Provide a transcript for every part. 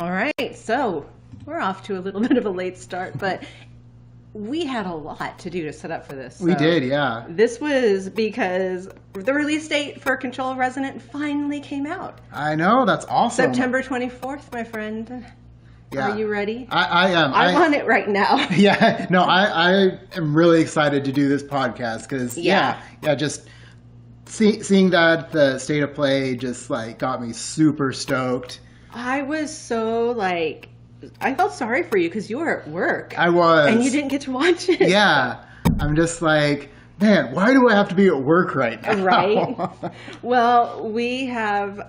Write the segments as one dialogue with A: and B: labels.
A: All right, so we're off to a little bit of a late start, but we had a lot to do to set up for this.
B: We did, yeah.
A: This was because the release date for Control Resonant finally came out.
B: I know, that's awesome.
A: September 24th, my friend.
B: Yeah.
A: Are you ready?
B: I am.
A: I'm on it right now.
B: Yeah, no, I am really excited to do this podcast because, just seeing that the state of play just like got me super stoked.
A: I was so I felt sorry for you because you were at work.
B: I was.
A: And you didn't get to watch it.
B: Yeah. I'm just like, man, why do I have to be at work right now?
A: Right. Well, we have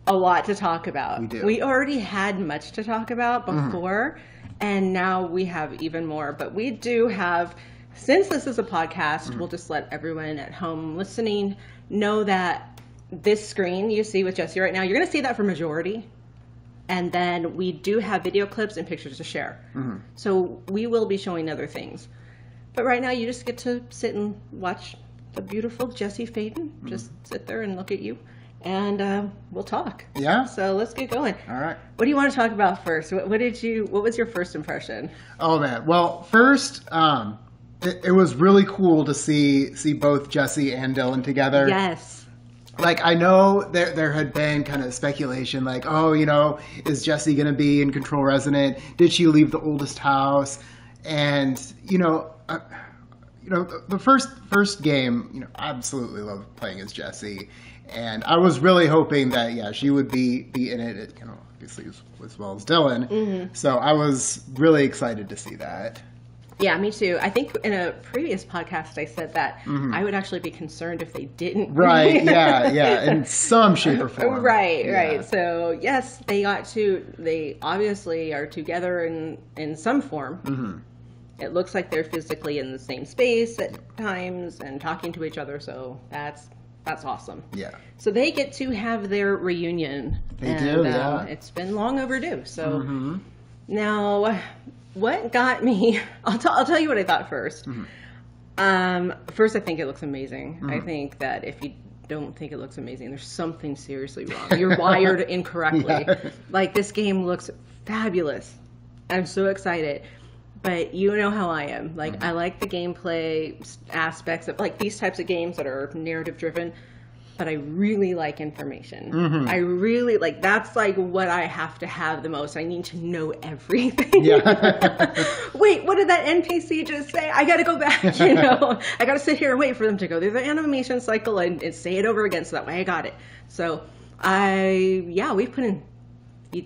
A: a lot to talk about.
B: We do.
A: We already had much to talk about before, and now we have even more. But we do have, since this is a podcast, we'll just let everyone at home listening know that this screen you see with Jesse right now, you're going to see that for majority. And then we do have video clips and pictures to share. So we will be showing other things. But right now you just get to sit and watch the beautiful Jesse Faden. Just sit there and look at you. And we'll talk.
B: Yeah.
A: So let's get going.
B: All right.
A: What do you want to talk about first? What was your first impression?
B: Oh, man. Well, first, it was really cool to see both Jesse and Dylan together.
A: Yes.
B: Like, I know there had been kind of speculation, like, oh, is Jessie going to be in Control Resonant? Did she leave the oldest house? And, the first game, I absolutely loved playing as Jessie. And I was really hoping that, she would be in it, obviously as well as Dylan. So I was really excited to see that.
A: Yeah, me too. I think in a previous podcast I said that I would actually be concerned if they didn't.
B: Right, yeah, in some shape or form.
A: Right. So, yes, they obviously are together in some form. It looks like they're physically in the same space at times and talking to each other, so that's awesome.
B: Yeah.
A: So they get to have their reunion.
B: They do, yeah.
A: It's been long overdue. So now, what got me? I'll tell you what I thought first. First, I think it looks amazing. I think that if you don't think it looks amazing, there's something seriously wrong. You're wired incorrectly.
B: Yeah.
A: Like, this game looks fabulous. I'm so excited. But you know how I am. Like, I like the gameplay aspects of like these types of games that are narrative driven. But I really like information. I really like, that's like what I have to have the most. I need to know everything.
B: Yeah.
A: Wait, what did that NPC just say? I got to go back, I got to sit here and wait for them to go through the animation cycle and say it over again so that way I got it. So we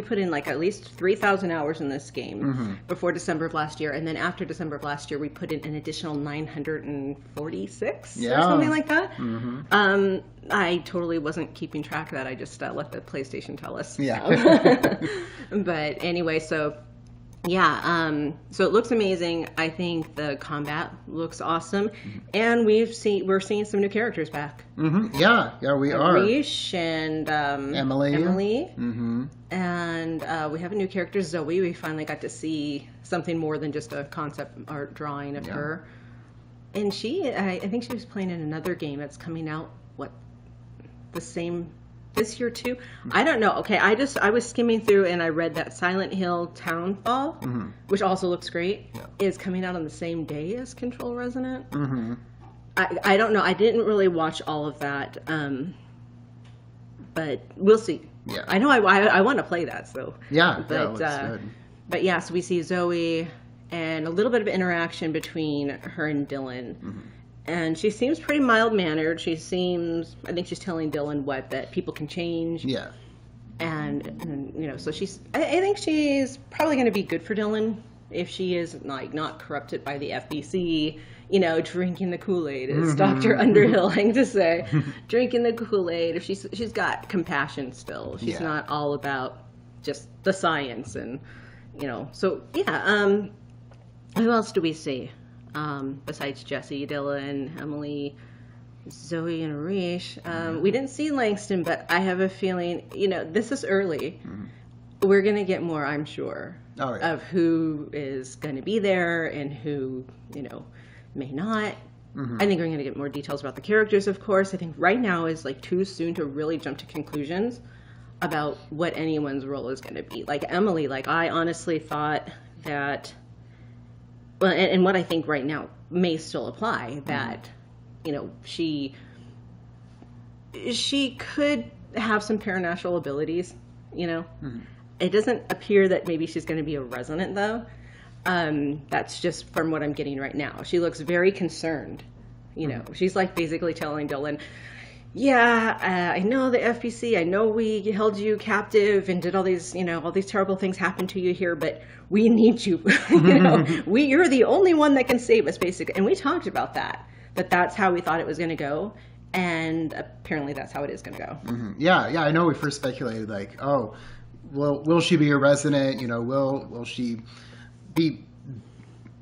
A: put in like at least 3,000 hours in this game before December of last year. And then after December of last year, we put in an additional 946 or something like that. I totally wasn't keeping track of that. I just let the PlayStation tell us.
B: Yeah.
A: But anyway, so so it looks amazing. I think the combat looks awesome. And we're seeing some new characters back.
B: Yeah, we are.
A: Arish and
B: Emily.
A: And we have a new character, Zoe. We finally got to see something more than just a concept art drawing of her. And I think she was playing in another game that's coming out, this year too? I don't know. Okay, I was skimming through and I read that Silent Hill Townfall, which also looks great, is coming out on the same day as Control Resonant. I don't know. I didn't really watch all of that, but we'll see.
B: Yeah.
A: I know I want to play that, so.
B: Yeah, that looks good.
A: But yeah, so we see Zoe and a little bit of interaction between her and Dylan. And she seems pretty mild-mannered. I think she's telling Dylan that people can change.
B: Yeah.
A: And so I think she's probably going to be good for Dylan if she is like not corrupted by the FBC, drinking the Kool-Aid, as Dr. Underhill liked to say, drinking the Kool-Aid. If she's got compassion still. She's not all about just the science and, so yeah. Who else do we see? Besides Jesse, Dylan, Emily, Zoe, and Arish. We didn't see Langston, but I have a feeling, this is early. We're going to get more, I'm sure, of who is going to be there and who, may not. I think we're going to get more details about the characters, of course. I think right now is like too soon to really jump to conclusions. about what anyone's role is going to be. Like Emily, like I honestly thought that, well, and what I think right now may still apply, that, she could have some paranatural abilities, It doesn't appear that maybe she's going to be a resonant, though. That's just from what I'm getting right now. She looks very concerned. She's like basically telling Dylan, I know the FBC, I know we held you captive and did all these terrible things happen to you here, but we need you. You're the only one that can save us, basically. And we talked about that's how we thought it was going to go. And apparently that's how it is going to go.
B: Mm-hmm. Yeah, I know we first speculated, like, oh, will she be a resonant? Will she be,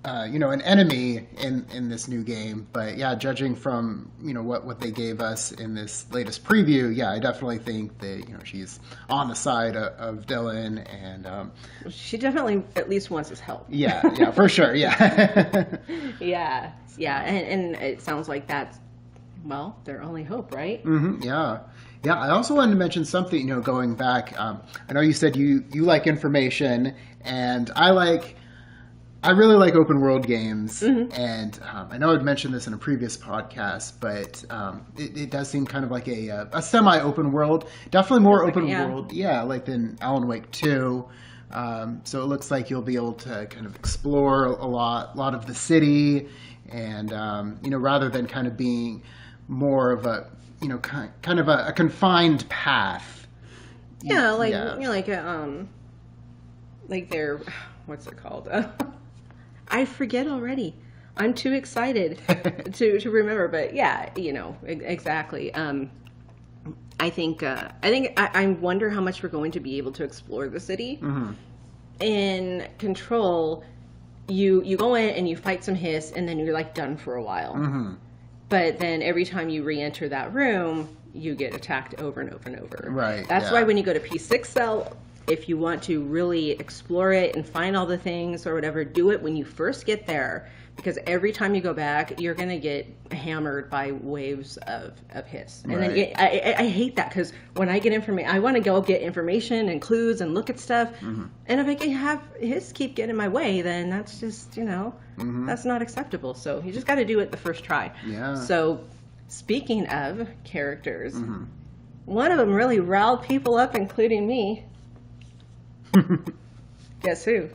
B: an enemy in this new game? But yeah, judging from, what they gave us in this latest preview, I definitely think that, she's on the side of Dylan, and
A: she definitely at least wants his help.
B: Yeah, for sure, yeah.
A: yeah, and it sounds like that's, well, their only hope, right?
B: Mm-hmm, yeah. I also wanted to mention something, going back. I know you said you like information, and I really like open world games. Mm-hmm. And I know I'd mentioned this in a previous podcast, but it does seem kind of like a semi-open world. Definitely more open world, like than Alan Wake 2. So it looks like you'll be able to kind of explore a lot of the city, and rather than kind of being more of a kind of a confined path.
A: Yeah, like like they're, what's it called? I forget already. I'm too excited to remember, but exactly. I wonder how much we're going to be able to explore the city. Mm-hmm. In Control, you go in and you fight some hiss, and then you're like done for a while. Mm-hmm. But then every time you re-enter that room, you get attacked over and over and over.
B: Right.
A: That's why when you go to P6 cell, if you want to really explore it and find all the things or whatever, do it when you first get there. Because every time you go back, you're going to get hammered by waves of hiss. And then I hate that, because when I get information, I want to go get information and clues and look at stuff. Mm-hmm. And if I can have hiss keep getting in my way, then that's just, mm-hmm. that's not acceptable. So you just got to do it the first try. Yeah. So speaking of characters, mm-hmm. one of them really riled people up, including me. Guess who?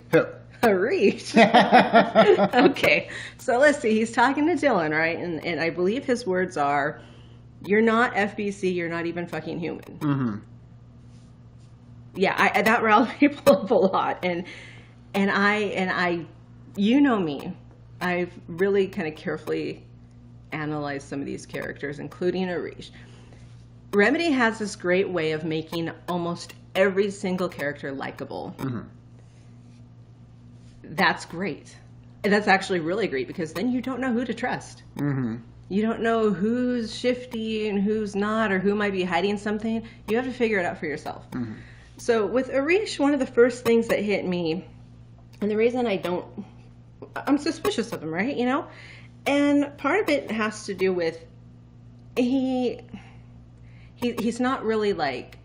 A: Reach. Okay, so let's see. He's talking to Dylan, right? And I believe his words are, "You're not FBC. You're not even fucking human." Mm-hmm. Yeah, that riled people up a lot, and I, you know me, I've really kind of carefully analyzed some of these characters, including Arish. Remedy has this great way of making almost every single character likable. Mm-hmm. That's great. And that's actually really great, because then you don't know who to trust. Mm-hmm. You don't know who's shifty and who's not, or who might be hiding something. You have to figure it out for yourself. Mm-hmm. So with Arish, one of the first things that hit me, and the reason I'm suspicious of him, right? And part of it has to do with he's not really like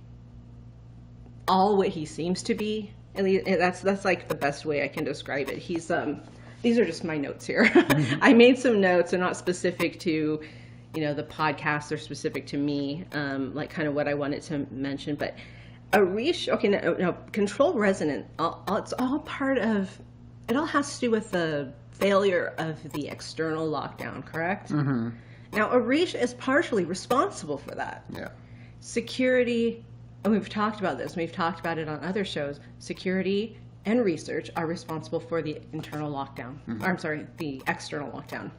A: all what he seems to be. At least that's like the best way I can describe it. He's these are just my notes here. Mm-hmm. I made some notes. They're not specific to, the podcast. They're specific to me, like kind of what I wanted to mention. But Arish, okay, no, Control Resonant. It's all part of. It all has to do with the failure of the external lockdown. Correct. Mm-hmm. Now Arish is partially responsible for that. Yeah. Security. And we've talked about this. We've talked about it on other shows. Security and research are responsible for the internal lockdown. Mm-hmm. Or, I'm sorry, the external lockdown.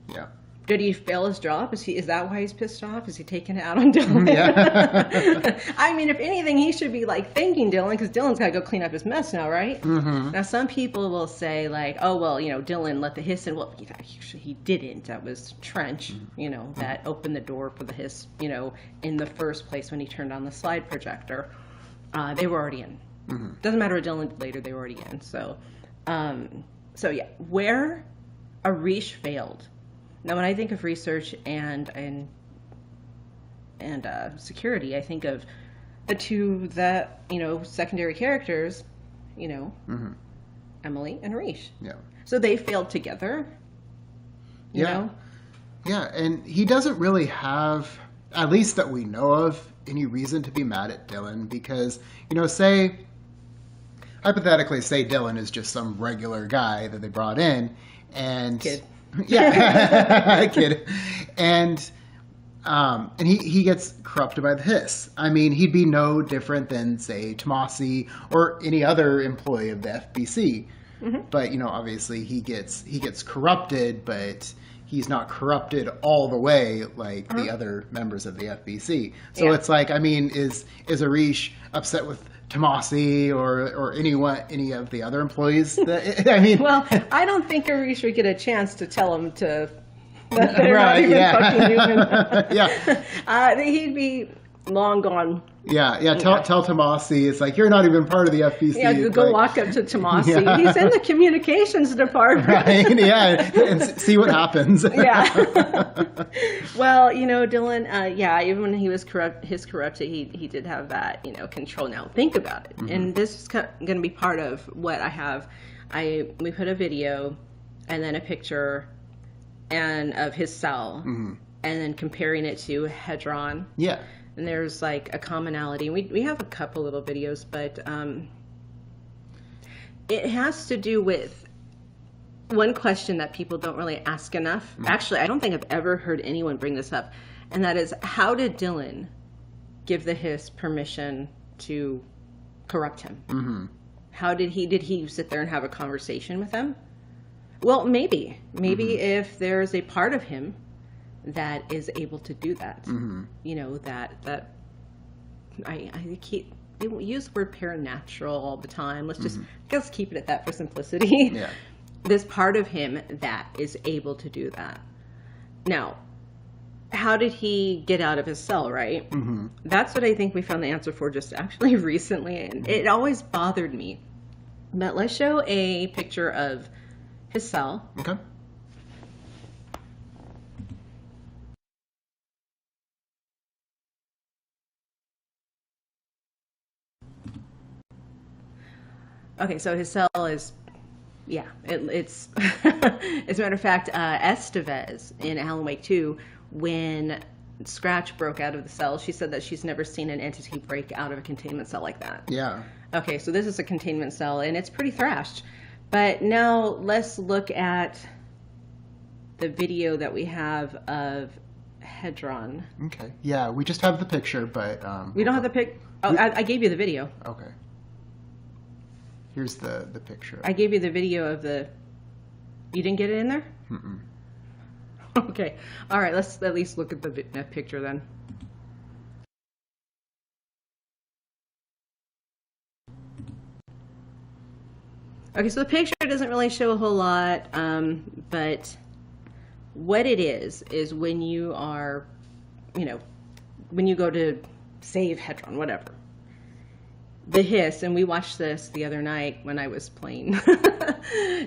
A: Yeah. Did he fail his job? Is that why he's pissed off? Is he taking it out on Dylan? Yeah. I mean, if anything, he should be like thanking Dylan, because Dylan's got to go clean up his mess now, right? Mm-hmm. Now, some people will say like, oh, well, Dylan let the hiss in. Well, he didn't. That was Trench, mm-hmm. That opened the door for the hiss, in the first place when he turned on the slide projector. They were already in. Mm-hmm. Doesn't matter what Dylan did later, they were already in. So yeah, where Arish failed. Now, when I think of research and security, I think of to the, secondary characters, Emily and Harish.
B: Yeah.
A: So they failed together. You know?
B: Yeah, and he doesn't really have, at least that we know of, any reason to be mad at Dylan because, hypothetically, say Dylan is just some regular guy that they brought in and...
A: Kid.
B: Yeah, kid. And he gets corrupted by the hiss. I mean, he'd be no different than, say, Tomasi or any other employee of the FBC. Mm-hmm. But, obviously he gets corrupted, but he's not corrupted all the way like the other members of the FBC. So it's like, I mean, is Arish upset with Tomasi or any of the other employees?
A: Well, I don't think Arish would get a chance to tell him to that they're not even fucking human. He'd be long gone.
B: Tell Tomasi, it's like, you're not even part of the FBC.
A: Yeah, go walk up to Tomasi. Yeah. He's in the communications department.
B: Right, and see what happens.
A: Well, Dylan, even when he was corrupted, he did have that, control. Now, think about it. Mm-hmm. And this is going to be part of what I have. We put a video and then a picture of his cell, and then comparing it to Hedron.
B: Yeah.
A: And there's like a commonality. We have a couple little videos, but it has to do with one question that people don't really ask enough. Mm-hmm. Actually, I don't think I've ever heard anyone bring this up, and that is, how did Dylan give the hiss permission to corrupt him? Mm-hmm. How did he sit there and have a conversation with them? Well, maybe if there's a part of him that is able to do that. Mm-hmm. They use the word paranatural all the time. Let's keep it at that for simplicity.
B: Yeah.
A: This part of him that is able to do that. Now, how did he get out of his cell, right? Mm-hmm. That's what I think we found the answer for just actually recently, and it always bothered me. But let's show a picture of his cell.
B: Okay.
A: Okay, so his cell is, it's, as a matter of fact, Estevez in Alan Wake 2, when Scratch broke out of the cell, she said that she's never seen an entity break out of a containment cell like that.
B: Yeah.
A: Okay, so this is a containment cell, and it's pretty thrashed. But now let's look at the video that we have of Hedron.
B: Okay. Yeah, we just have the picture, but...
A: we don't have the pic... Oh, I gave you the video.
B: Okay. Here's the picture.
A: I gave you the video of the... You didn't get it in there?
B: Mm-mm.
A: Okay. All right, let's at least look at the picture then. Okay, so the picture doesn't really show a whole lot, but what it is when you are, when you go to save Hedron, whatever, the hiss, and we watched this the other night when I was playing,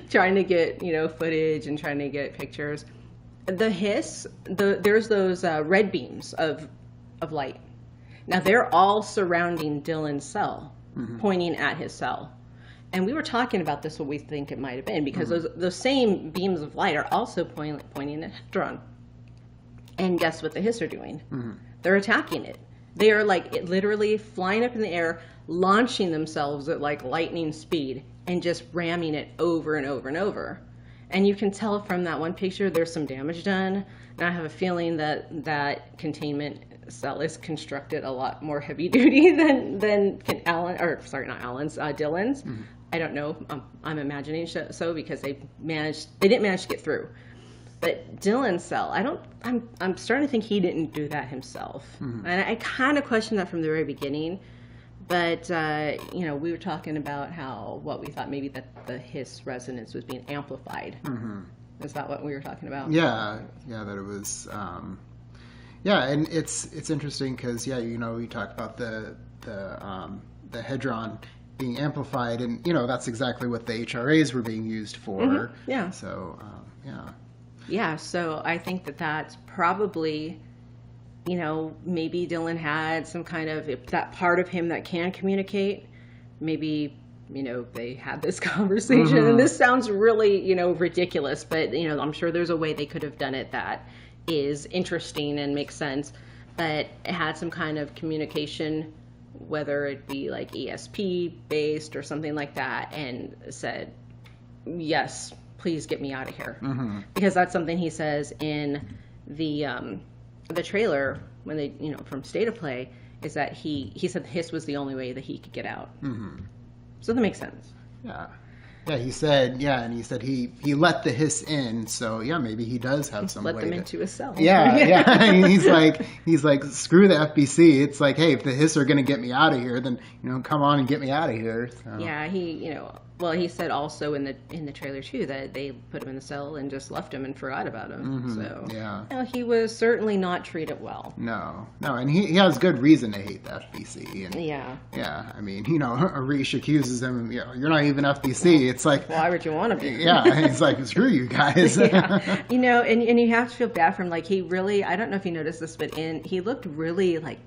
A: trying to get, footage and trying to get pictures. The hiss, there's those red beams of light. Now, they're all surrounding Dylan's cell, pointing at his cell. And we were talking about this, what we think it might have been, because those same beams of light are also pointing at Hedron. And guess what the hiss are doing? They're attacking it. They are literally flying up in the air, launching themselves at lightning speed, and just ramming it over and over and over. And you can tell from that one picture there's some damage done. And I have a feeling that containment cell is constructed a lot more heavy duty than Dylan's. I don't know. I'm imagining so because they didn't manage to get through. But Dylan's cell, I'm starting to think he didn't do that himself. And I kind of questioned that from the very beginning. But, we were talking about what we thought maybe that the hiss resonance was being amplified. Is that what we were talking about?
B: Yeah, that it was, and it's interesting because, we talked about the Hedron being amplified, and, that's exactly what the HRAs were being used for.
A: Yeah.
B: So,
A: Yeah, so I think that's probably you know, maybe Dylan had some kind of, if that part of him that can communicate, maybe, you know, they had this conversation. And this sounds really, you know, ridiculous, but, you know, I'm sure there's a way they could have done it that is interesting and makes sense. But it had some kind of communication, whether it be like ESP based or something like that, and said, yes, please get me out of here. Because that's something he says in the trailer when they, you know, from State of Play, is that he said the hiss was the only way that he could get out. So that makes sense.
B: Yeah. Yeah, he said, and he said he let the hiss in, so yeah, maybe he does have some
A: Let
B: way
A: them
B: to...
A: into a cell.
B: Yeah. And he's like, screw the FBC. It's like, hey, if the hiss are going to get me out of here, then, you know, come on and get me out of here. So.
A: Yeah, he said also in the trailer too that they put him in the cell and just left him and forgot about him. So
B: yeah,
A: you know, he was certainly not treated well.
B: No, and he has good reason to hate the FBC. And
A: yeah.
B: I mean, you know, Arish accuses him, you know, you're not even FBC. It's like,
A: why would you want to be?
B: Yeah, it's like, screw you guys.
A: You know, and you have to feel bad for him. Like, he really, I don't know if you noticed this, but he looked really like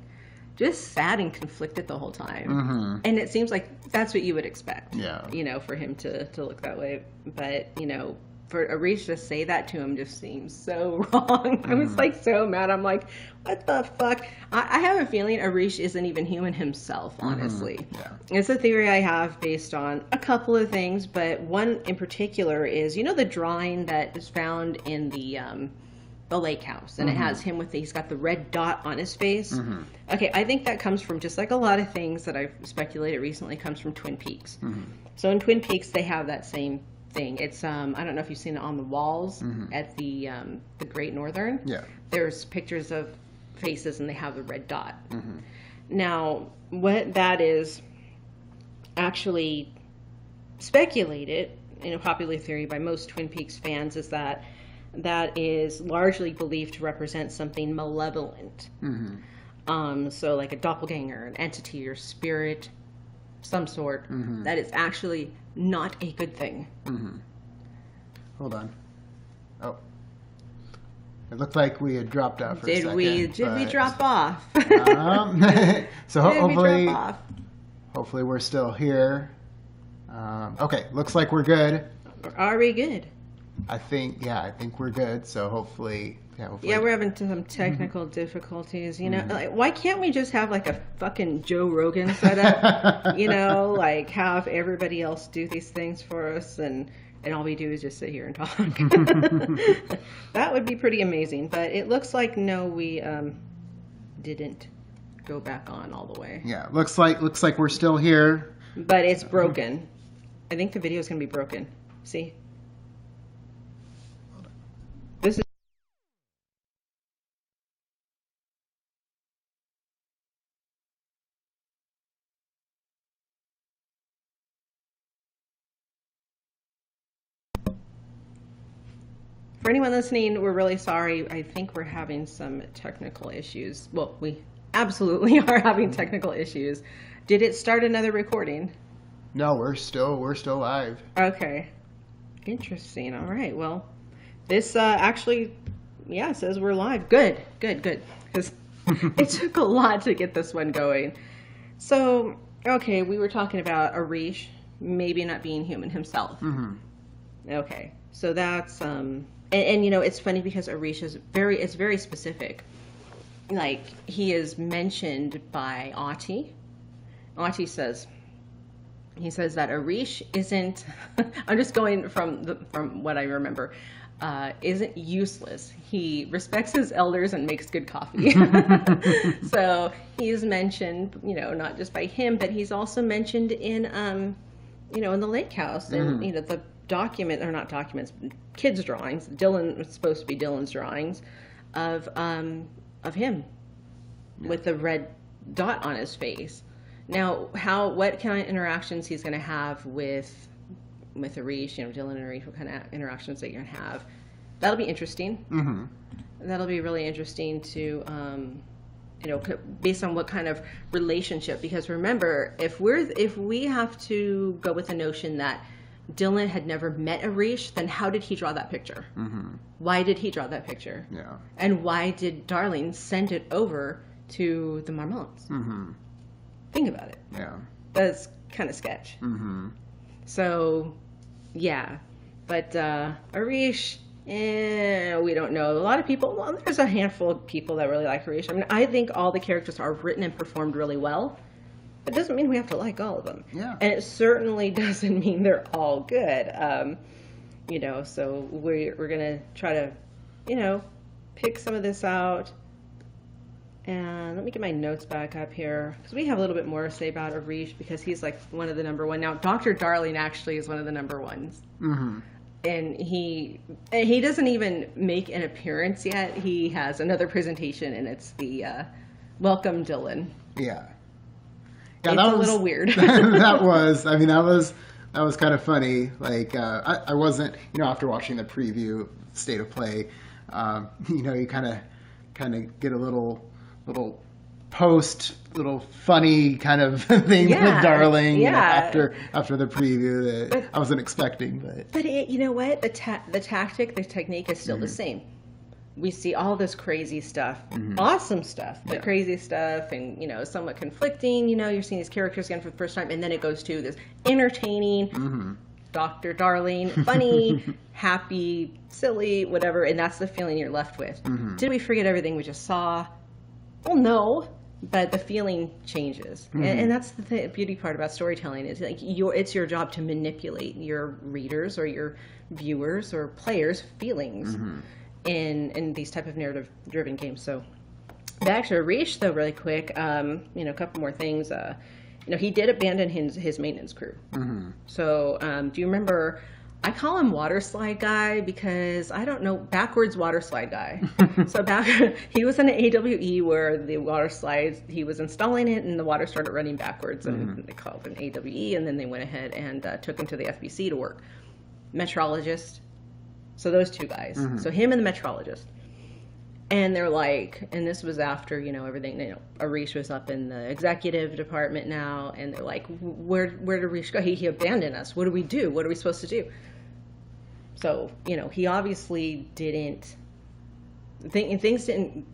A: just sad and conflicted the whole time. And it seems like that's what you would expect. Yeah. You know, for him to look that way. But, you know, for Arish to say that to him just seems so wrong. I was like so mad. I'm like, what the fuck? I have a feeling Arish isn't even human himself, honestly. Yeah. It's a theory I have based on a couple of things, but one in particular is, you know, the drawing that is found in the lake house, and it has him he's got the red dot on his face. Okay, I think that comes from, just like a lot of things that I've speculated recently, comes from Twin Peaks. So in Twin Peaks, they have that same thing. It's I don't know if you've seen it on the walls at the Great Northern. Yeah, there's pictures of faces, and they have the red dot. Now, what that is actually speculated in a popular theory by most Twin Peaks fans is that is largely believed to represent something malevolent. So like a doppelganger, an entity or spirit, some sort, that is actually not a good thing.
B: Hold on. Oh. It looked like we had dropped out for a second.
A: Did we drop off?
B: So hopefully we're still here. Okay, looks like we're good.
A: Are we good?
B: I think we're good. So hopefully,
A: we're having some technical difficulties. You know, like, why can't we just have like a fucking Joe Rogan setup? You know, like have everybody else do these things for us, and all we do is just sit here and talk. That would be pretty amazing. But it looks like we didn't go back on all the way.
B: Yeah, looks like we're still here.
A: But it's broken. I think the video is gonna be broken. See. This is for anyone listening, we're really sorry. I think we're having some technical issues. Well, we absolutely are having technical issues. Did it start another recording?
B: No, we're still live.
A: Okay. Interesting. All right. Well, this actually, says we're live. Good. Because it took a lot to get this one going. So, okay, we were talking about Arish maybe not being human himself. Okay, so that's and you know, it's funny because Arish is very specific. Like, he is mentioned by Ati. Ati says that Arish isn't. I'm just going from what I remember. Isn't useless. He respects his elders and makes good coffee. So he's mentioned, you know, not just by him, but he's also mentioned in, you know, in the lake house. And, you know, the kids' drawings. It's supposed to be Dylan's drawings of him with the red dot on his face. Now, what kind of interactions he's going to have with Arish, you know, Dylan and Arish, what kind of interactions that you're going to have. That'll be interesting. That'll be really interesting to, you know, based on what kind of relationship. Because remember, if we have to go with the notion that Dylan had never met Arish, then how did he draw that picture?
B: Mm-hmm.
A: Why did he draw that picture?
B: Yeah.
A: And why did Darlene send it over to the Marmonts?
B: Mm-hmm.
A: Think about it.
B: Yeah.
A: That's kind of sketch.
B: Mm-hmm.
A: So, yeah. But Arish, we don't know. A lot of people, well, there's a handful of people that really like Arish. I mean, I think all the characters are written and performed really well. It doesn't mean we have to like all of them.
B: Yeah.
A: And it certainly doesn't mean they're all good. So we're going to try to, pick some of this out. And let me get my notes back up here, because we have a little bit more to say about Arish, because he's like one of the number one. Now, Dr. Darling actually is one of the number ones. Mm-hmm. And he doesn't even make an appearance yet. He has another presentation, and it's the Welcome Dylan.
B: Yeah.
A: It's a little weird.
B: that was kind of funny. Like, I wasn't, after watching the preview, State of Play, you kind of get a little funny kind of thing with Darling after the preview that I wasn't expecting. But
A: you know what? The technique is still the same. We see all this crazy stuff, awesome stuff, but crazy stuff, and somewhat conflicting. You're seeing these characters again for the first time, and then it goes to this entertaining, Dr. Darling, funny, happy, silly, whatever, and that's the feeling you're left with. Did we forget everything we just saw? Well, no, but the feeling changes, and that's the beauty part about storytelling is like it's your job to manipulate your readers or your viewers or players' feelings. In these type of narrative-driven games. So back to Arish, though, really quick. A couple more things. He did abandon his maintenance crew. So do you remember? I call him Water Slide Guy because I don't know, backwards water slide guy. So he was in an AWE where the water slides, he was installing it and the water started running backwards, and they called it an AWE, and then they went ahead and took him to the FBC to work. Metrologist. So those two guys. So him and the metrologist. And they're like, and this was after, everything, Arish was up in the executive department now, and they're like, where did Arish go? He abandoned us. What do we do? What are we supposed to do? So, he obviously things didn't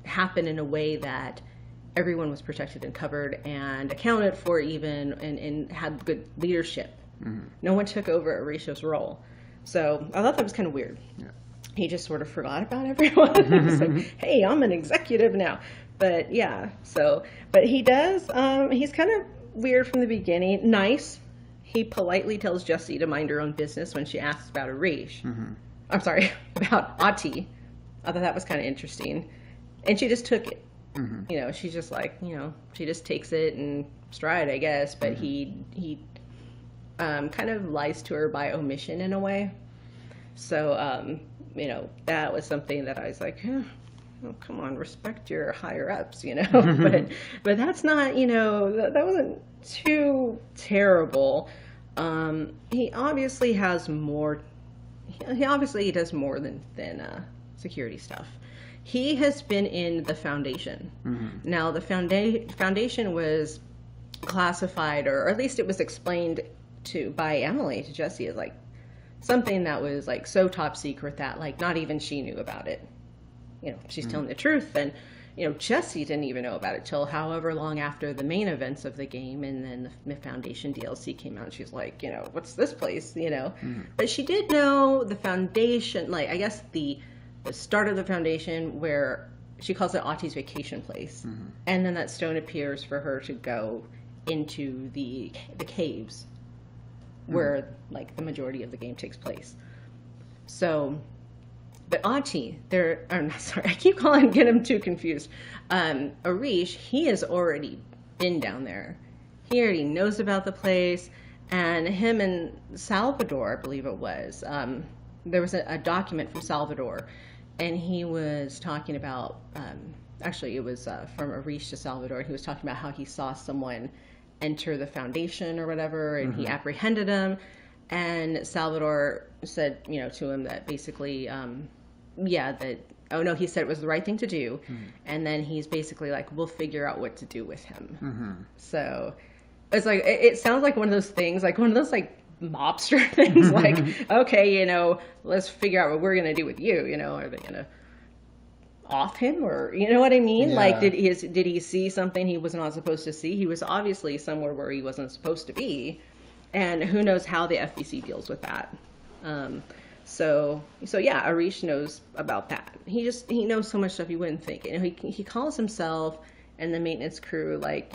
A: happen in a way that everyone was protected and covered and accounted for even, and had good leadership. No one took over Arish's role. So I thought that was kind of weird. Yeah. He just sort of forgot about everyone. He's like, hey, I'm an executive now. But yeah, but he does, he's kind of weird from the beginning. Nice. He politely tells Jessie to mind her own business when she asks about Arish. I'm sorry, about Ati. I thought that was kind of interesting. And she just took it. She's just like, she just takes it and stride, I guess. But he kind of lies to her by omission in a way. So, that was something that I was like, oh, come on, respect your higher ups, but that's not, that wasn't too terrible. He obviously has more, he does more than security stuff. He has been in the Foundation. Now, the Foundation was classified, or at least it was explained by Emily to Jessie as like something that was like so top secret that like not even she knew about it. She's telling the truth, and Jessie didn't even know about it till however long after the main events of the game, and then the Foundation DLC came out, and she's like, what's this place, But she did know the Foundation, like I guess the start of the Foundation, where she calls it Ati's vacation place, and then that stone appears for her to go into the caves where like the majority of the game takes place. So, but Ati, I keep getting him too confused. Arish, he has already been down there. He already knows about the place, and him and Salvador, I believe it was, there was a document from Salvador, and he was talking about, actually it was from Arish to Salvador, he was talking about how he saw someone enter the Foundation or whatever, and he apprehended him, and Salvador said, to him that basically, he said it was the right thing to do, and then he's basically like, we'll figure out what to do with him. So it's like, it sounds like one of those things, like one of those like mobster things. Like, okay, let's figure out what we're going to do with you. Are they going to off him, or you know what I mean?
B: Yeah.
A: Like, did he see something he was not supposed to see? He was obviously somewhere where he wasn't supposed to be, and who knows how the FBC deals with that. So yeah, Arish knows about that. He knows so much stuff you wouldn't think. He calls himself and the maintenance crew, like,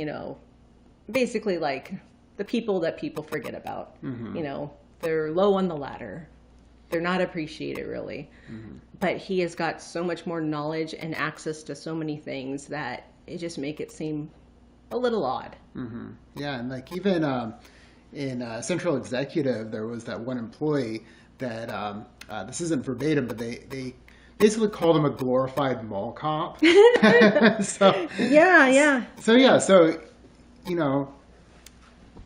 A: basically like the people that people forget about. They're low on the ladder. They're not appreciated, really. But he has got so much more knowledge and access to so many things that it just make it seem a little odd.
B: Yeah, and like even in Central Executive, there was that one employee that, this isn't verbatim, but they basically called him a glorified mall cop. So
A: Yeah.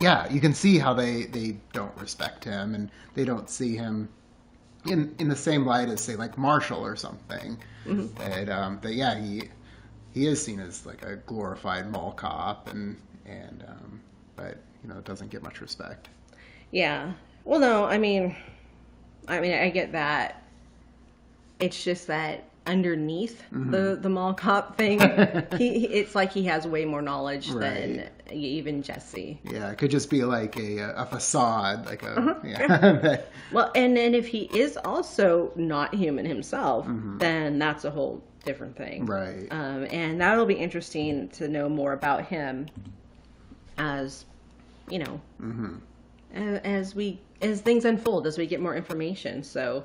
B: Yeah, you can see how they don't respect him, and they don't see him in the same light as, say, like Marshall or something. He is seen as like a glorified mall cop, but it doesn't get much respect.
A: Yeah. Well, no, I mean, I get that. It's just that underneath the mall cop thing, it's like he has way more knowledge than even Jesse.
B: Yeah, it could just be like a facade, like
A: Well, and then if he is also not human himself, then that's a whole different thing.
B: Right.
A: And that'll be interesting to know more about him as, as things unfold, as we get more information. So,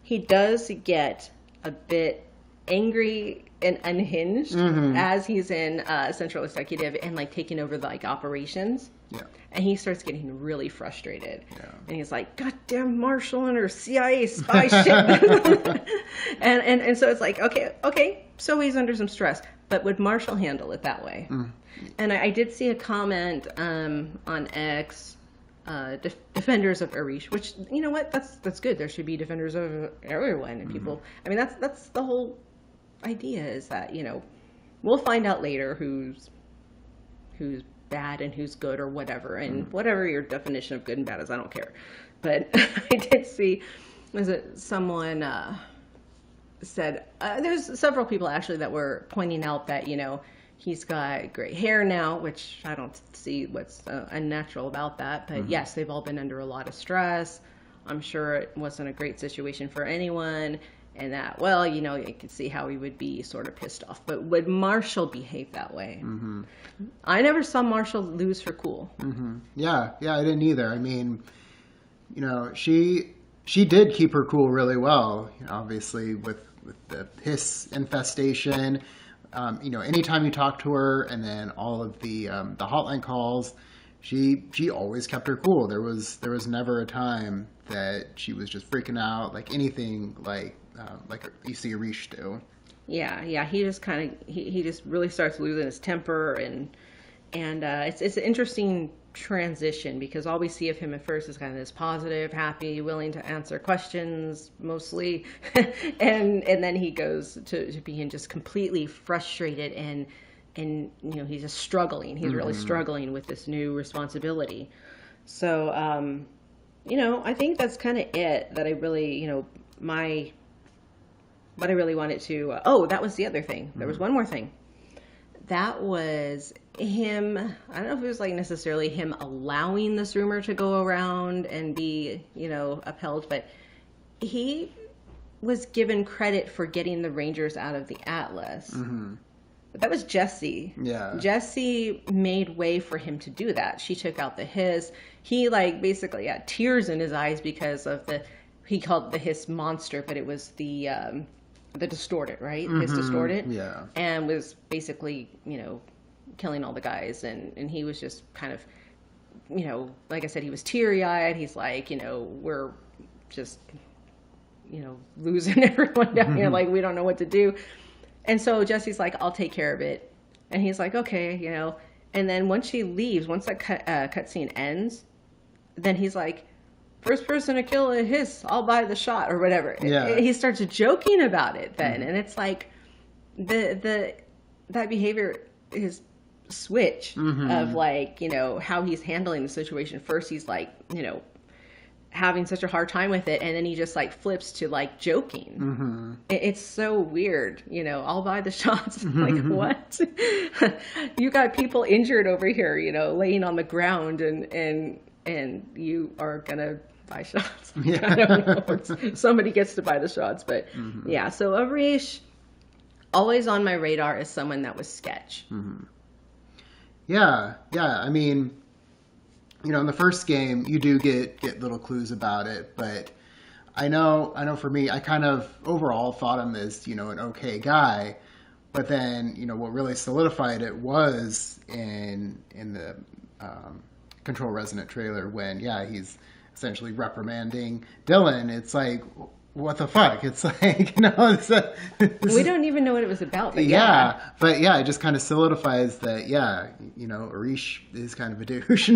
A: he does get a bit angry and unhinged as he's in Central Executive and like taking over the operations.
B: Yeah.
A: And he starts getting really frustrated. Yeah. And he's like, "Goddamn Marshall and her CIA spy shit." and so it's like, okay. So he's under some stress. But would Marshall handle it that way? And I did see a comment on X, defenders of Arish, which, you know what, that's good. There should be defenders of everyone, and people. I mean, that's the whole idea, is that we'll find out later who's bad and who's good or whatever, and whatever your definition of good and bad is, I don't care. But I did see, was it someone said, there's several people actually that were pointing out that he's got gray hair now, which I don't see what's unnatural about that. But yes, they've all been under a lot of stress. I'm sure it wasn't a great situation for anyone. And that, well, you could see how he would be sort of pissed off. But would Marshall behave that way? I never saw Marshall lose her cool.
B: Yeah, I didn't either. I mean, she did keep her cool really well. Obviously with the hiss infestation. Anytime you talk to her, and then all of the hotline calls, she always kept her cool. There was never a time that she was just freaking out, like anything like you see Arish do.
A: Yeah. He just he just really starts losing his temper, and it's an interesting transition, because all we see of him at first is kind of this positive, happy, willing to answer questions mostly, and then he goes to being just completely frustrated, and he's just struggling. He's really struggling with this new responsibility. So I think that's kind of it that I really what I really wanted to. That was the other thing. There was one more thing. That was him. I don't know if it was necessarily him allowing this rumor to go around and be, upheld, but he was given credit for getting the Rangers out of the Atlas. But that was Jesse.
B: Yeah.
A: Jesse made way for him to do that. She took out the hiss. He basically had tears in his eyes because of he called it the hiss monster, but it was the distorted, right? Hiss distorted.
B: Yeah.
A: And was basically, killing all the guys. And he was just kind of, like I said, he was teary-eyed. He's like, we're just, losing everyone down here. Like, we don't know what to do. And so Jesse's like, I'll take care of it. And he's like, okay, And then once she leaves, once that cutscene ends, then he's like, first person to kill a hiss, I'll buy the shot, or whatever.
B: Yeah.
A: He starts joking about it then. And it's like, that behavior is switch of like, you know, how he's handling the situation. First he's like, you know, having such a hard time with it, and then he just like flips to like joking. It's so weird, you know. I'll buy the shots. Like, what? You got people injured over here, you know, laying on the ground, and you are gonna buy shots. I don't know. Somebody gets to buy the shots, but yeah. So Arish, always on my radar as someone that was sketch.
B: Yeah. I mean, you know, in the first game, you do get little clues about it, but I know for me, I kind of overall thought him as, you know, an okay guy, but then, you know, what really solidified it was in the Control Resonant trailer when, he's essentially reprimanding Dylan. It's like, what the fuck? It's like, no,
A: we don't even know what it was about. But
B: but it just kind of solidifies that, you know, Arish is kind of a douche.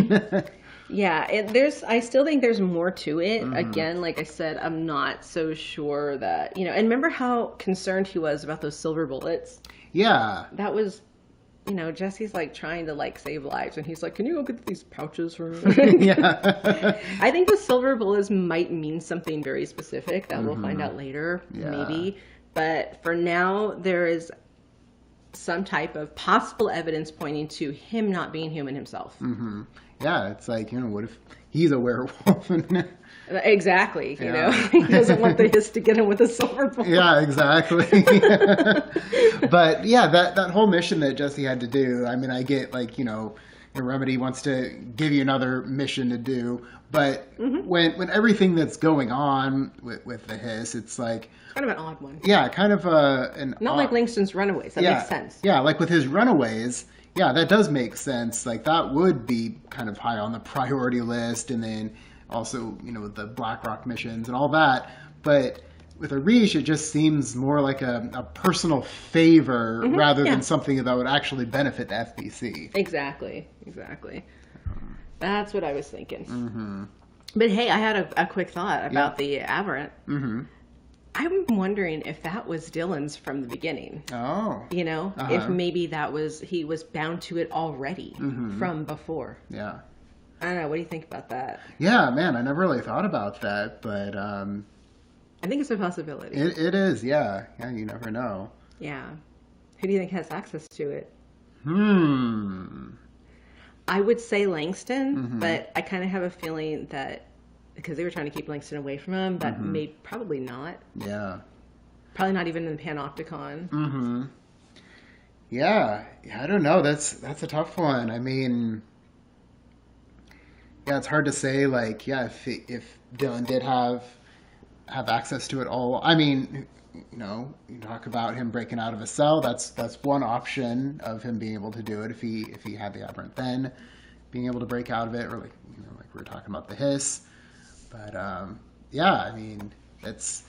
A: I still think there's more to it. Again, like I said, I'm not so sure that, you know, and remember how concerned he was about those silver bullets?
B: Yeah.
A: That was, you know, Jesse's like trying to like save lives, and he's like, can you go get these pouches for me? I think the silver bullets might mean something very specific that we'll find out later, maybe. But for now, there is some type of possible evidence pointing to him not being human himself.
B: Yeah, it's like, you know, what if he's a werewolf?
A: Exactly, you know, he doesn't want the hiss to get him with a silver bullet.
B: Yeah, exactly. But yeah, that whole mission that Jesse had to do, I mean, I get like, you know, Remedy wants to give you another mission to do, but when everything that's going on with the hiss, it's like
A: kind of an odd one.
B: Yeah, kind of
A: like Langston's Runaways. That makes sense.
B: Yeah, like with his Runaways. Yeah, that does make sense. Like that would be kind of high on the priority list, and then also, you know, with the BlackRock missions and all that. But with Arish, it just seems more like a personal favor rather than something that would actually benefit the FBC.
A: Exactly. That's what I was thinking. But hey, I had a quick thought about the Aberrant. I'm wondering if that was Dylan's from the beginning.
B: Oh.
A: You know, if maybe he was bound to it already from before.
B: Yeah.
A: I don't know. What do you think about that?
B: Yeah, man, I never really thought about that, but
A: I think it's a possibility.
B: It is, yeah. Yeah, you never know.
A: Yeah. Who do you think has access to it? I would say Langston, but I kind of have a feeling that because they were trying to keep Langston away from him, but probably not.
B: Yeah.
A: Probably not even in the Panopticon.
B: Yeah, I don't know. That's a tough one. I mean, yeah, it's hard to say. Like, yeah, if Dylan did have access to it all. I mean, you know, you talk about him breaking out of a cell. That's one option of him being able to do it if he had the Aberrant, then being able to break out of it, or like, you know, like we were talking about the hiss. But yeah, I mean, it's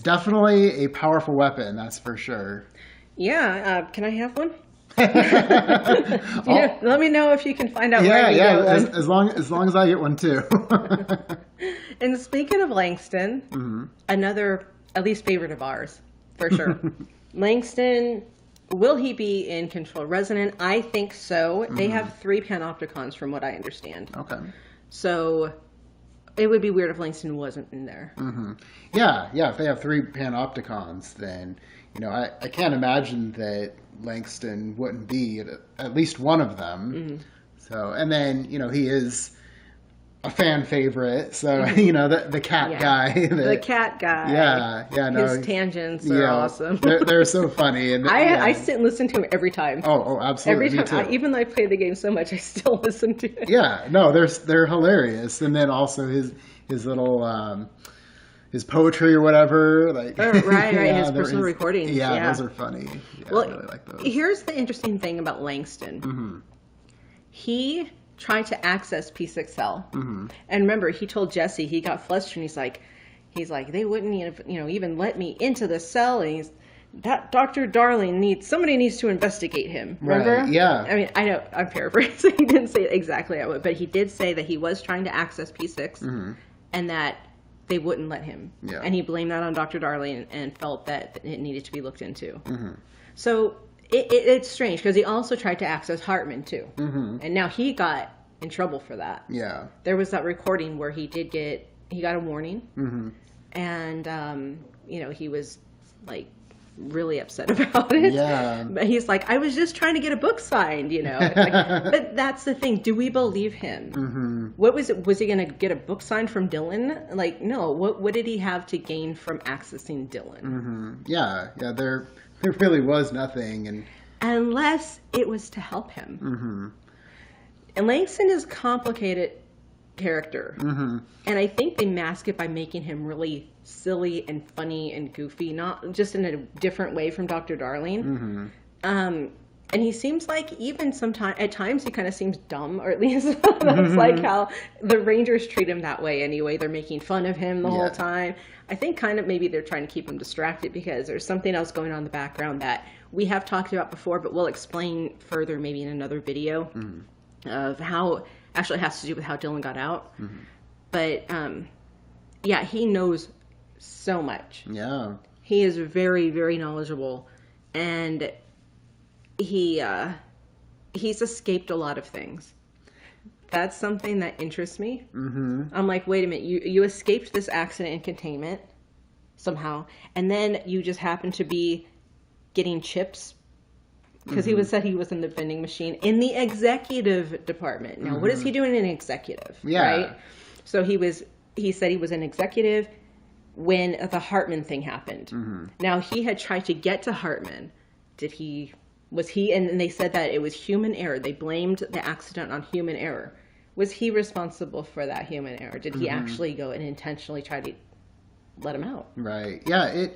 B: definitely a powerful weapon, that's for sure.
A: Yeah, can I have one? Let me know if you can find out where you get one.
B: As long as I get one too.
A: And speaking of Langston, another at least favorite of ours, for sure. Langston, will he be in Control Resonant? I think so. They have 3 Panopticons from what I understand.
B: Okay.
A: So it would be weird if Langston wasn't in there.
B: Yeah, if they have 3 Panopticons, then, you know, I can't imagine that Langston wouldn't be at least one of them. So, and then, you know, he is a fan favorite, so you know, the cat guy.
A: The cat guy.
B: Yeah, no.
A: His tangents are awesome.
B: They're so funny. And
A: I sit and listen to him every time.
B: Oh, absolutely.
A: Every time, even though I play the game so much, I still listen to it.
B: Yeah, no, they're hilarious, and then also his little his poetry or whatever, like
A: right, his personal recordings.
B: Yeah, those are funny. Yeah,
A: well,
B: I really like those.
A: Here's the interesting thing about Langston. He tried to access P6L, and remember, he told Jesse, he got flustered, and he's like, they wouldn't even let me into the cell, and that Dr. Darling somebody needs to investigate him. Remember?
B: Right, yeah.
A: I mean, I know I'm paraphrasing. He didn't say it exactly that way, but he did say that he was trying to access P6, and that they wouldn't let him. And he blamed that on Dr. Darling and felt that it needed to be looked into. So It's strange because he also tried to access Hartman too, and now he got in trouble for that.
B: Yeah.
A: There was that recording where he got a warning, and he was like really upset about it.
B: Yeah.
A: But he's like, I was just trying to get a book signed, but that's the thing. Do we believe him? What was it? Was he going to get a book signed from Dylan? Like, no. What did he have to gain from accessing Dylan?
B: Yeah. There really was nothing, and
A: unless it was to help him. And Langston is a complicated character, and I think they mask it by making him really silly and funny and goofy, not just in a different way from Dr. Darling. And he seems like even at times he kind of seems dumb, or at least that's like how the Rangers treat him that way anyway. They're making fun of him the whole time. I think kind of maybe they're trying to keep him distracted because there's something else going on in the background that we have talked about before, but we'll explain further maybe in another video of how actually has to do with how Dylan got out. But he knows so much.
B: Yeah.
A: He is very, very knowledgeable, and he's escaped a lot of things. That's something that interests me. I'm like, wait a minute, you escaped this accident in containment somehow, and then you just happened to be getting chips because he said he was in the vending machine in the executive department. Now, what is he doing in executive?
B: Yeah.
A: Right. So he said he was an executive when the Hartman thing happened. Now, he had tried to get to Hartman. And they said that it was human error. They blamed the accident on human error. Was he responsible for that human error? Did he actually go and intentionally try to let him out?
B: Right. Yeah,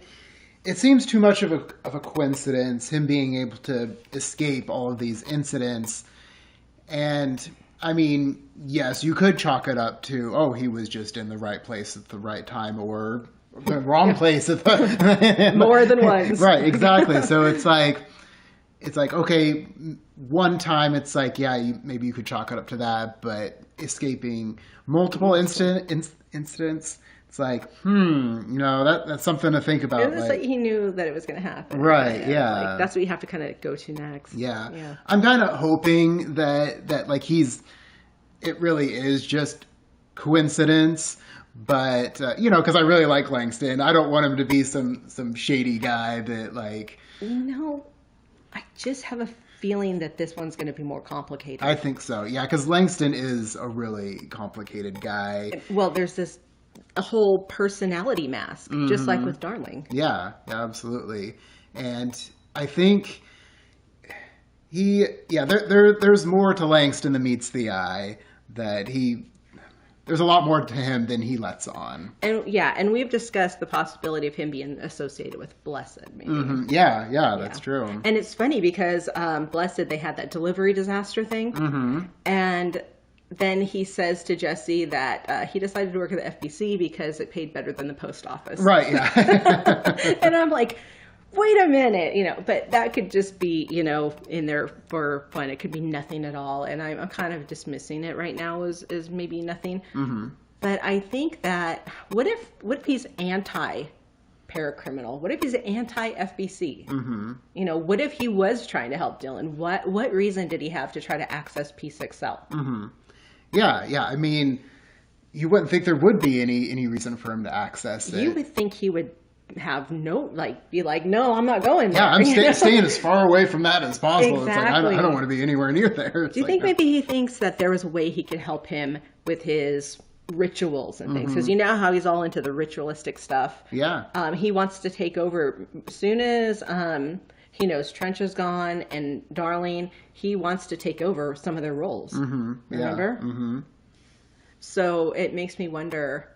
B: it seems too much of a coincidence, him being able to escape all of these incidents. And, I mean, yes, you could chalk it up to, he was just in the right place at the right time, or the wrong place at the...
A: More than once.
B: Right, exactly. So it's like, okay, one time it's like, maybe you could chalk it up to that, but escaping multiple incidents, it's like, that's something to think about.
A: It was like he knew that it was going to happen.
B: Right, yeah.
A: Like, that's what you have to kind of go to next.
B: Yeah. I'm kind of hoping that like it really is just coincidence, but, because I really like Langston. I don't want him to be some shady guy that like...
A: No, I just have a feeling that this one's going to be more complicated.
B: I think so, yeah, because Langston is a really complicated guy.
A: Well, there's a whole personality mask, just like with Darling.
B: Yeah, absolutely. And I think there's more to Langston than meets the eye, that there's a lot more to him than he lets on. And we've discussed the possibility of him being associated with Blessed, maybe. Yeah, that's true.
A: And it's funny because Blessed, they had that delivery disaster thing. And then he says to Jesse that he decided to work at the FBC because it paid better than the post office.
B: Right, yeah.
A: And I'm like, wait a minute, but that could just be, in there for fun. It could be nothing at all. And I'm kind of dismissing it right now as maybe nothing. But I think that, what if he's anti-paracriminal? What if he's anti-FBC? What if he was trying to help Dylan? What reason did he have to try to access P6L?
B: Yeah. I mean, you wouldn't think there would be any reason for him to access it.
A: You would think he would have be like, no, I'm not going there.
B: Yeah, I'm staying as far away from that as possible.
A: Exactly.
B: It's like, I don't want to be anywhere near there.
A: Do you think maybe he thinks that there was a way he could help him with his rituals and things? Because you know how he's all into the ritualistic stuff.
B: Yeah.
A: He wants to take over as soon as he knows Trench is gone and Darling, he wants to take over some of their roles. Remember? So it makes me wonder,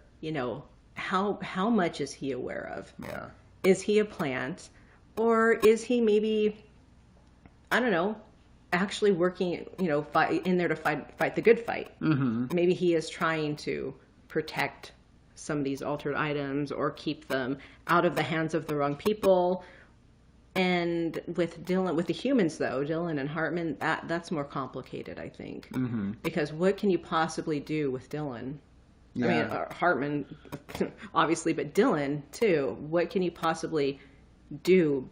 A: how much is he aware of?
B: Yeah.
A: Is he a plant, or is he maybe, I don't know, actually working, in there to fight the good fight? Maybe he is trying to protect some of these altered items or keep them out of the hands of the wrong people. And with the humans though, Dylan and Hartman, that's more complicated, I think, because what can you possibly do with Dylan? Yeah. I mean, Hartman, obviously, but Dylan, too. What can you possibly do?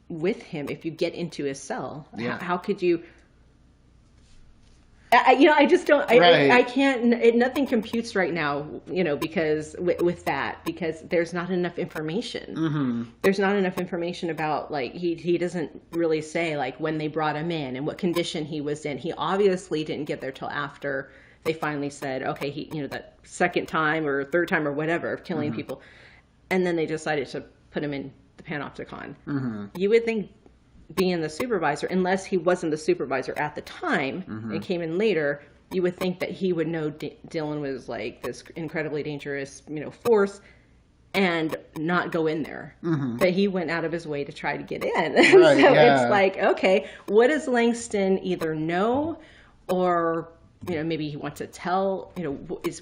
A: with him if you get into his cell?
B: Yeah.
A: How could you? I just don't. I can't. Nothing computes right now. Because with that, because there's not enough information.
B: Mm-hmm.
A: There's not enough information about he doesn't really say when they brought him in and what condition he was in. He obviously didn't get there till after they finally said, okay, he that second time or third time or whatever of killing people, and then they decided to put him in the Panopticon.
B: Mm-hmm.
A: You would think, being the supervisor, unless he wasn't the supervisor at the time and came in later, you would think that he would know Dylan was this incredibly dangerous, force, and not go in there. Mm-hmm. But he went out of his way to try to get in.
B: Right,
A: so
B: yeah.
A: it's okay, what does Langston either know, or maybe he wants to tell?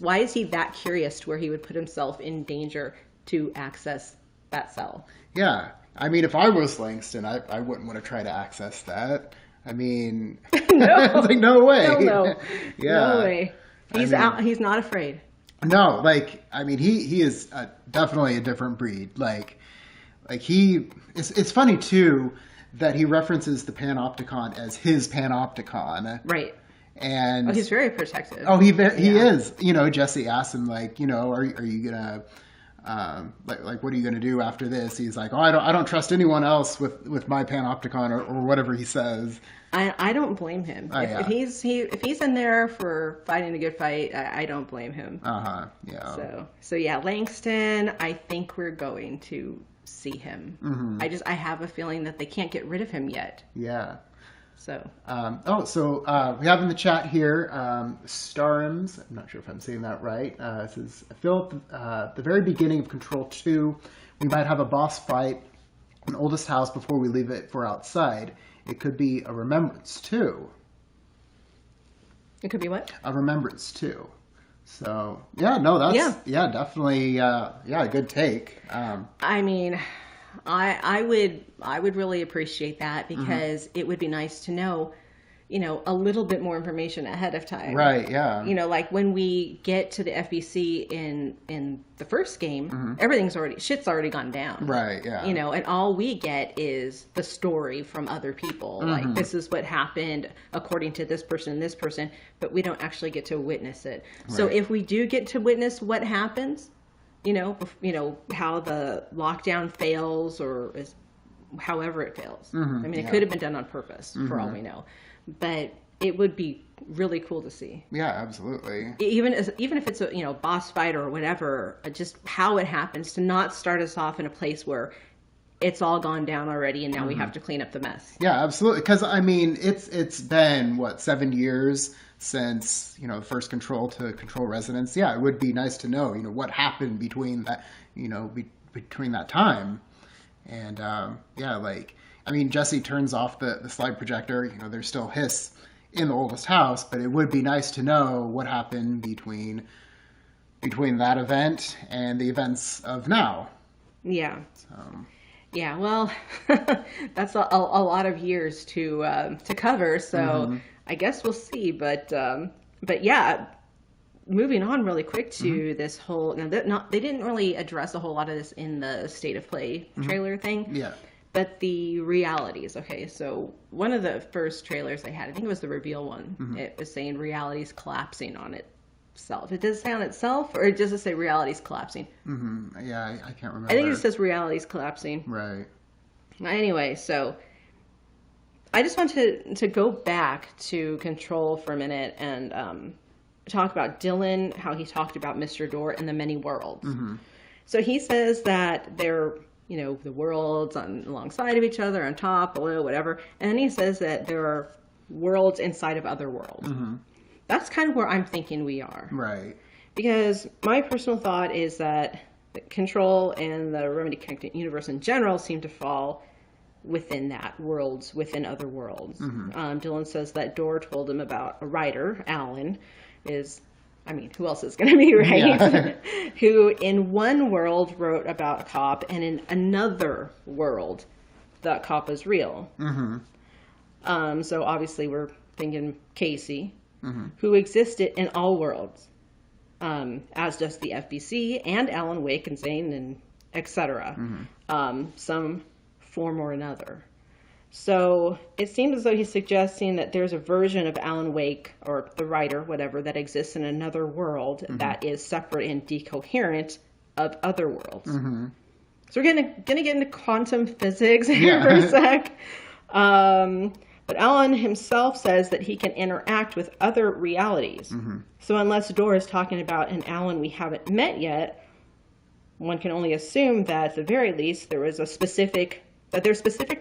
A: Why is he that curious to where he would put himself in danger to access that cell?
B: Yeah. I mean, if I was Langston, I wouldn't want to try to access that. I mean,
A: no.
B: it's no way.
A: No.
B: Yeah.
A: No way. He's out. He's not afraid.
B: No, he is definitely a different breed. It's funny too that he references the Panopticon as his Panopticon.
A: Right.
B: And
A: he's very protective.
B: Oh, he is. Jesse asks him are you gonna what are you gonna do after this? He's like, I don't trust anyone else with my Panopticon or whatever he says.
A: I don't blame him. If he's in there for fighting a good fight, I don't blame him.
B: Yeah.
A: So yeah, Langston. I think we're going to see him. Mm-hmm. I have a feeling that they can't get rid of him yet.
B: Yeah.
A: So.
B: We have in the chat here, Starms. I'm not sure if I'm saying that right. It says, Philip, the very beginning of Control 2, we might have a boss fight in Oldest House before we leave it for outside. It could be a Remembrance too.
A: It could be what?
B: A Remembrance too. So that's definitely a good take.
A: I mean, I would really appreciate that, because it would be nice to know, a little bit more information ahead of time.
B: Right, yeah.
A: When we get to the FBC in the first game, shit's already gone down.
B: Right, yeah.
A: And all we get is the story from other people. This is what happened according to this person and this person, but we don't actually get to witness it. Right. So if we do get to witness what happens, how the lockdown fails, or however it fails. Mm-hmm, it could have been done on purpose for all we know, but it would be really cool to see.
B: Yeah, absolutely.
A: Even if it's a boss fight or whatever, just how it happens, to not start us off in a place where it's all gone down already and now we have to clean up the mess.
B: Yeah, absolutely. Because it's been 7 years since first Control to Control Resonance. Yeah, it would be nice to know what happened between that between that time. And Jesse turns off the slide projector. There's still hiss in the Oldest House, but it would be nice to know what happened between that event and the events of now.
A: Yeah. Yeah, well, that's a lot of years to cover, so I guess we'll see. But yeah, moving on really quick to this whole. Now, they didn't really address a whole lot of this in the State of Play trailer thing.
B: Yeah.
A: But the realities. Okay, so one of the first trailers they had, I think it was the reveal one. It was saying reality's collapsing on itself. It does it say on itself, or does it say reality's collapsing?
B: Yeah, I can't remember.
A: I think it says reality's collapsing.
B: Right.
A: Anyway, so I just want to go back to Control for a minute and talk about Dylan, how he talked about Mr. Door and the many worlds. So he says that they're, the worlds alongside of each other, on top, below, whatever. And then he says that there are worlds inside of other worlds. That's kind of where I'm thinking we are.
B: Right.
A: Because my personal thought is that Control and the Remedy Connected Universe in general seem to fall within that, worlds within other worlds. Dylan says that Door told him about a writer, Alan, who else is going to be, right? Yeah. Who in one world wrote about a cop, and in another world, that cop is real. So obviously we're thinking Casey, who existed in all worlds, as does the FBC and Alan Wake and Zane and etc. Some form or another. So it seems as though he's suggesting that there's a version of Alan Wake, or the writer, whatever, that exists in another world that is separate and decoherent of other worlds. So we're gonna get into quantum physics here for a sec. But Alan himself says that he can interact with other realities. So unless Dora is talking about an Alan we haven't met yet, one can only assume that at the very least there's specific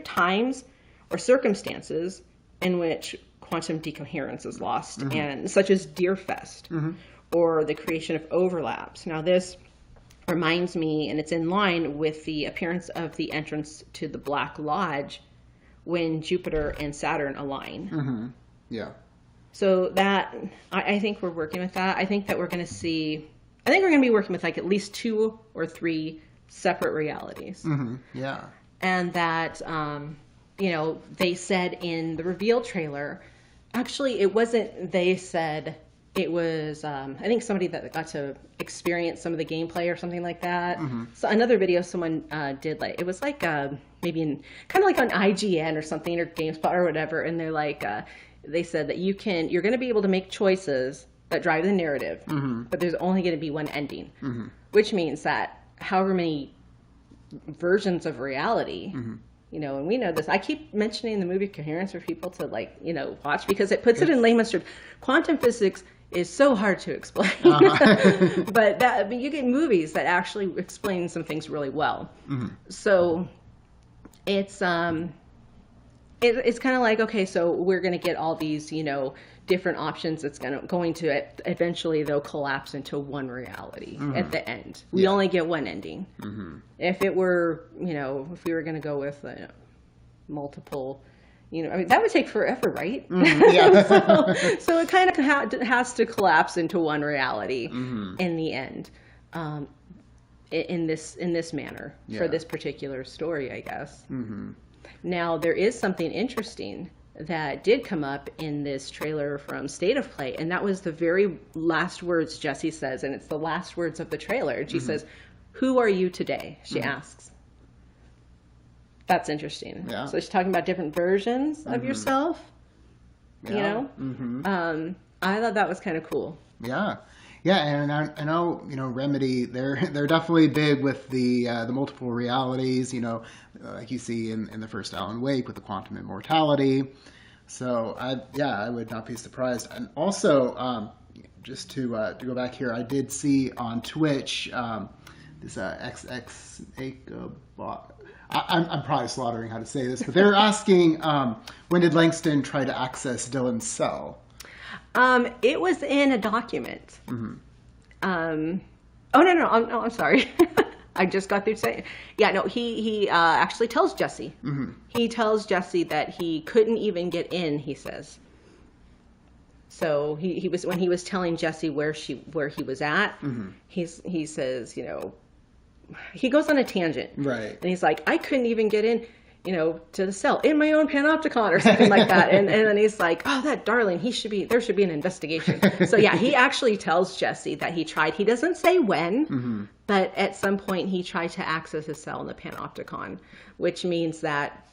A: times or circumstances in which quantum decoherence is lost, and such as Deerfest or the creation of overlaps. Now this reminds me, and it's in line with the appearance of the entrance to the Black Lodge when Jupiter and Saturn align.
B: Yeah.
A: So that, I think we're working with that. I think that we're going to be working with like at least 2 or 3 separate realities.
B: Yeah.
A: And that, they said in the reveal trailer, actually it wasn't they said, it was, I think somebody that got to experience some of the gameplay or something like that. So another video someone did, like, it was like maybe kind of like on IGN or something, or GameSpot or whatever, and they're like, they said that you're going to be able to make choices that drive the narrative, but there's only going to be one ending, which means that however many versions of reality, and we know this. I keep mentioning the movie Coherence for people to watch, because it puts it in layman's terms. Quantum physics is so hard to explain, but you get movies that actually explain some things really well. So it's kind of like, okay, so we're going to get all these different options. It's going to eventually they'll collapse into one reality at the end. We only get one ending. If it were if we were going to go with multiple, that would take forever, right? So it kind of has to collapse into one reality in the end, in this manner for this particular story, I guess. Now, there is something interesting that did come up in this trailer from State of Play, and that was the very last words Jessie says, and it's the last words of the trailer. And she says, "Who are you today?" She asks. That's interesting. Yeah. So she's talking about different versions of yourself. I thought that was kind of cool. Yeah.
B: Yeah, and I know Remedy, they're definitely big with the multiple realities, like you see in the first Alan Wake with the quantum immortality. So I would not be surprised. And also, just to go back here, I did see on Twitch this XX bot. I'm probably slaughtering how to say this, but they're asking when did Langston try to access Dylan's cell?
A: It was in a document. Oh, no, I'm sorry. I just got through saying, he actually tells Jessie. He tells Jessie that he couldn't even get in, he says. So he was, when he was telling Jessie where he was at, he says, he goes on a tangent.
B: Right.
A: And he's like, I couldn't even get in, to the cell in my own panopticon or something like that. And then he's like, oh, that darling, there should be an investigation. So yeah, he actually tells Jessie that he tried. He doesn't say when, but at some point he tried to access his cell in the panopticon, which means that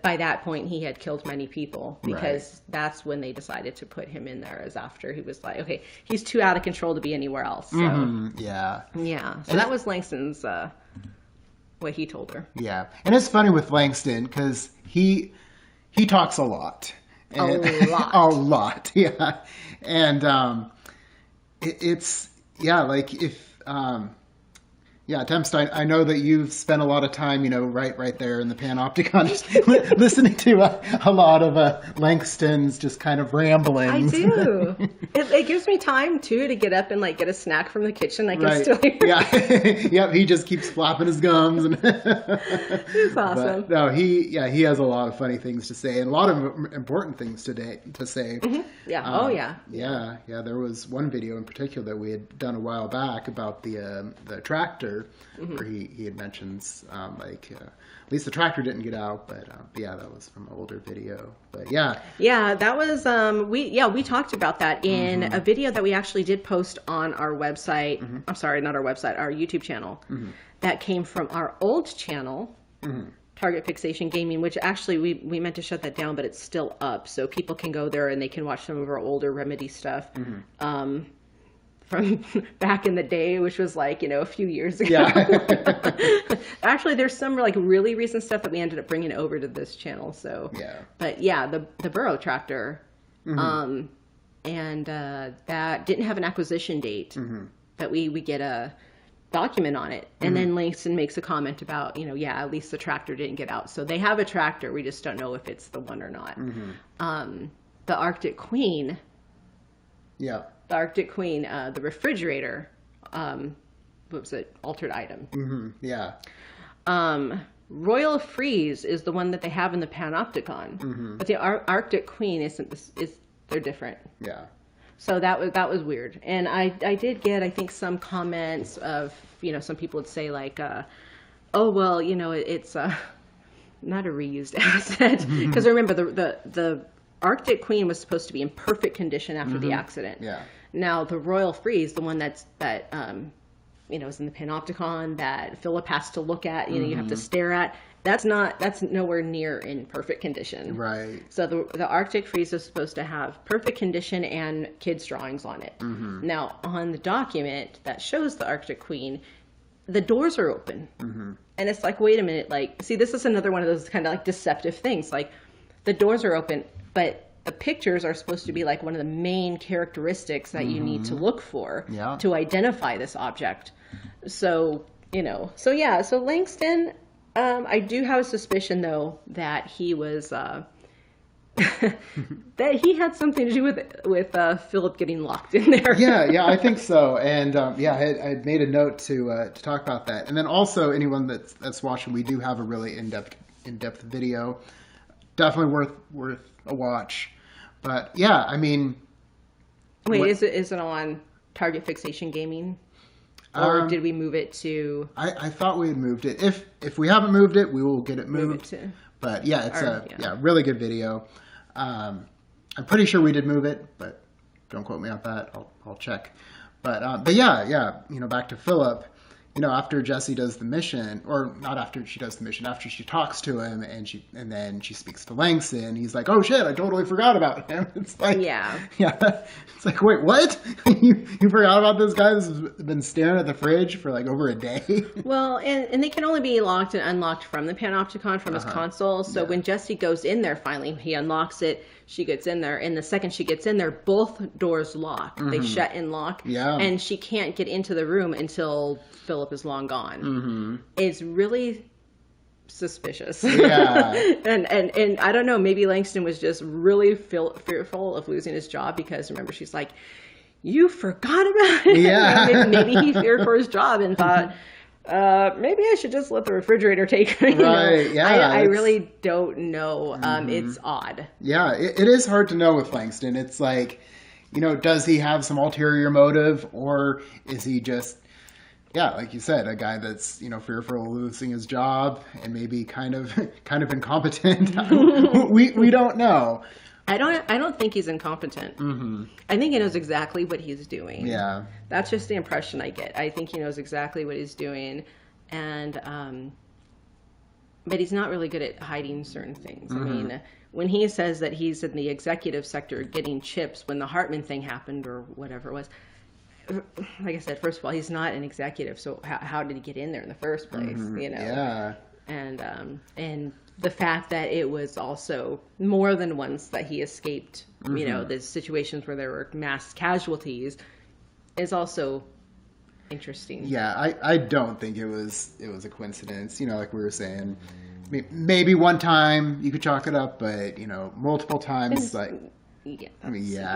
A: by that point he had killed many people, because that's when they decided to put him in there, as after he was like, okay, he's too out of control to be anywhere else. So,
B: yeah.
A: So that was Langston's, what he told her.
B: Yeah. And it's funny with Langston, because he talks a lot. And, a lot. Yeah. And it's like if Tempest, I know that you've spent a lot of time, right there in the panopticon, just listening to a lot of Langston's just kind of ramblings.
A: I do. It gives me time, too, to get up and, get a snack from the kitchen. I can still hear.
B: Yeah, he just keeps flapping his gums.
A: It's awesome.
B: But, no, he has a lot of funny things to say, and a lot of important things to say.
A: Yeah.
B: Yeah, there was one video in particular that we had done a while back about the tractor, where he had mentions at least the tractor didn't get out, but that was from an older video. But
A: that was we talked about that in a video that we actually did post on our website. I'm sorry, not our website, our YouTube channel. That came from our old channel, Target Fixation Gaming, which actually we meant to shut that down, but it's still up, so people can go there and they can watch some of our older Remedy stuff. From back in the day, which was like, a few years ago. Yeah. Actually, there's some like really recent stuff that we ended up bringing over to this channel. So,
B: yeah.
A: But yeah, the Burrow Tractor, and that didn't have an acquisition date, but we get a document on it, and then Langston makes a comment about, at least the tractor didn't get out. So they have a tractor. We just don't know if it's the one or not. The Arctic Queen.
B: Yeah.
A: The Arctic Queen, the refrigerator, what was it? Altered item.
B: Yeah.
A: Royal Freeze is the one that they have in the Panopticon, but the Arctic Queen isn't. They're different.
B: Yeah.
A: So that was weird, and I did get, I think, some comments of some people would say like, oh well, it's not a reused asset, because remember the Arctic Queen was supposed to be in perfect condition after the accident.
B: Yeah.
A: Now the Royal Freeze, the one that is in the Panopticon that Philip has to look at, you have to stare at. That's nowhere near in perfect condition.
B: Right.
A: So the Arctic Freeze is supposed to have perfect condition and kids' drawings on it. Now on the document that shows the Arctic Queen, the doors are open, and it's like, wait a minute, like, see, this is another one of those kind of like deceptive things. Like, the doors are open, but the pictures are supposed to be like one of the main characteristics that you need to look for to identify this object. So, so Langston, I do have a suspicion though that he was, that he had something to do with Philip getting locked in there.
B: Yeah, I think so. And I made a note to talk about that. And then also anyone that's watching, we do have a really in-depth video. Definitely worth a watch. But yeah, I mean,
A: wait, is it on Target Fixation Gaming, or did we move it to?
B: I thought we had moved it. If we haven't moved it, we will get it moved. But yeah, it's a really good video. I'm pretty sure we did move it, but don't quote me on that. I'll check. But yeah, back to Philip. After Jessie does the mission, or not after she does the mission, after she talks to him and then she speaks to Langston, he's like, "Oh shit, I totally forgot about him." It's like, yeah. It's like, wait, what? you forgot about this guy that's been staring at the fridge for like over a day?
A: Well, and they can only be locked and unlocked from the Panopticon, from his console. So when Jessie goes in there, finally he unlocks it. She gets in there, and the second she gets in there, both doors lock. They shut and lock, and she can't get into the room until Philip is long gone. It's really suspicious. Yeah. and I don't know, maybe Langston was just really fearful of losing his job, because remember, she's like, "You forgot about it."
B: Yeah.
A: Maybe he feared for his job and thought, maybe I should just let the refrigerator take it.
B: Right, yeah.
A: I really don't know. It's odd.
B: Yeah, it is hard to know with Langston. It's like, does he have some ulterior motive, or is he just, like you said, a guy that's, fearful of losing his job and maybe kind of incompetent? we don't know.
A: I don't think he's incompetent. I think he knows exactly what he's doing.
B: Yeah.
A: That's just the impression I get. I think he knows exactly what he's doing, and but he's not really good at hiding certain things. I mean, when he says that he's in the executive sector getting chips when the Hartman thing happened or whatever it was, like I said, first of all, he's not an executive, so how did he get in there in the first place?
B: Yeah.
A: And the fact that it was also more than once that he escaped, the situations where there were mass casualties, is also interesting.
B: Yeah, I don't think it was a coincidence. Like we were saying, maybe one time you could chalk it up, but multiple times, like,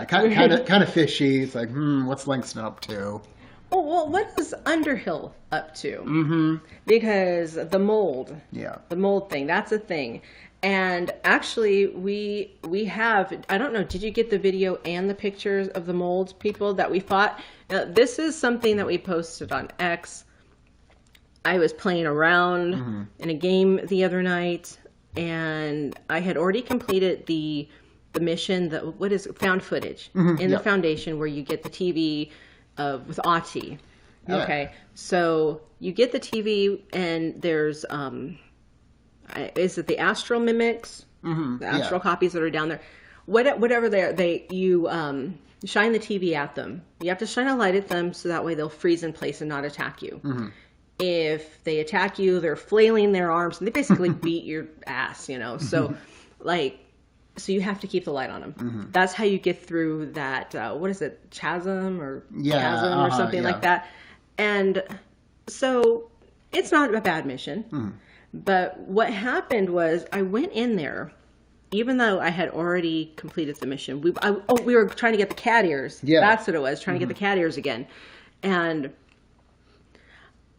B: kind of fishy. It's like, what's Langston up to?
A: Well, what is Underhill up to? Because the mold thing, that's a thing. And actually, we have, I don't know, did you get the video and the pictures of the mold people that we fought? Now, this is something that we posted on X. I was playing around in a game the other night, and I had already completed the mission, what is it, found footage in the Foundation, where you get the TV with Ahti. Okay, so you get the TV, and there's is it the astral mimics, the astral
B: yeah.
A: copies that are down there, whatever you shine the TV at them. You have to shine a light at them so that way they'll freeze in place and not attack you. If they attack you, they're flailing their arms and they basically beat your ass, you know. So so you have to keep the light on them. That's how you get through that, what is it, chasm or chasm or something like that. And so it's not a bad mission. But what happened was I went in there, even though I had already completed the mission. We were trying to get the cat ears. Yeah. That's what it was, trying to get the cat ears again. And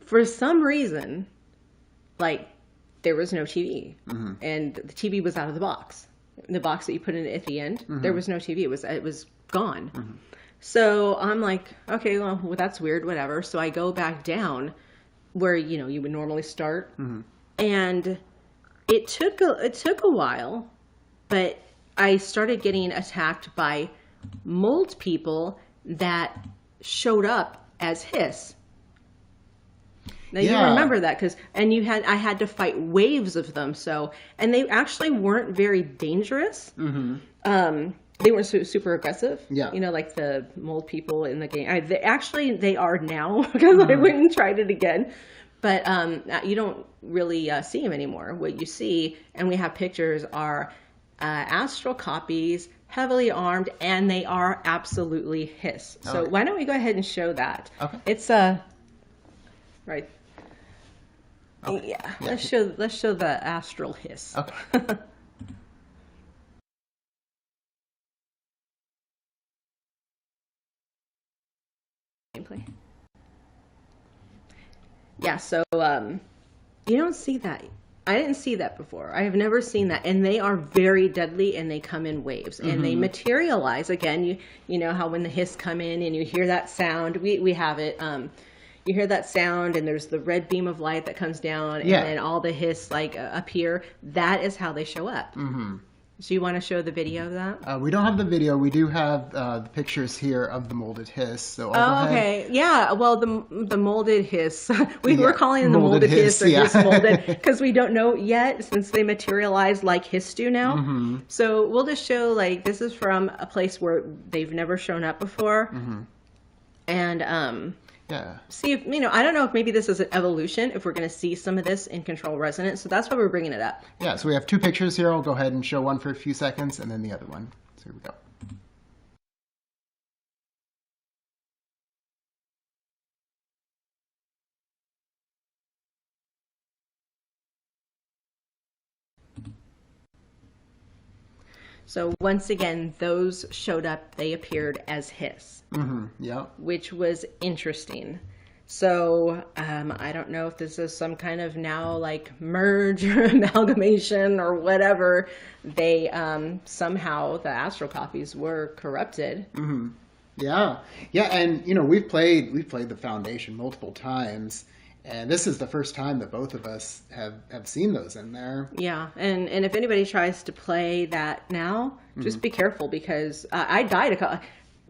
A: for some reason, like, there was no TV. And the TV was out of the box. The box that you put in at the end, there was no TV. It was gone. So I'm like, okay, well, that's weird, whatever. So I go back down where, you know, you would normally start. And it took a while, but I started getting attacked by mold people that showed up as Hiss. Now you remember that I had to fight waves of them. So, and they actually weren't very dangerous. They weren't super aggressive. Yeah. You know, like the mold people in the game. They are now because I went and tried it again. But you don't really see them anymore. What you see, and we have pictures, are astral copies, heavily armed, and they are absolutely Hiss. So why don't we go ahead and show that? Okay. It's right. Okay. Yeah. Let's show the astral Hiss. Okay. Gameplay. Yeah, so you don't see that. I didn't see that before. I have never seen that. And they are very deadly, and they come in waves. And they materialize. Again, you know how when the Hiss come in and you hear that sound, we have it. You hear that sound, and there's the red beam of light that comes down, and then all the Hiss appear. That is how they show up. So you want to show the video of that?
B: We don't have the video. We do have the pictures here of the molded Hiss. So
A: okay. Yeah. Well, the molded Hiss. We're calling them the molded Hiss or Hiss molded because we don't know yet since they materialize like Hiss do now. So we'll just show, like, this is from a place where they've never shown up before. And see if, you know, I don't know if maybe this is an evolution, if we're going to see some of this in Control Resonant. So that's why we're bringing it up.
B: Yeah, so we have two pictures here. I'll go ahead and show one for a few seconds and then the other one. So here we go.
A: So once again, those showed up. They appeared as Hiss. Yeah. Which was interesting. So I don't know if this is some kind of now like merge or amalgamation or whatever. They somehow the astral copies were corrupted.
B: Yeah, and you know we've played the Foundation multiple times. And this is the first time that both of us have seen those in there.
A: Yeah, and if anybody tries to play that now, just be careful because I died.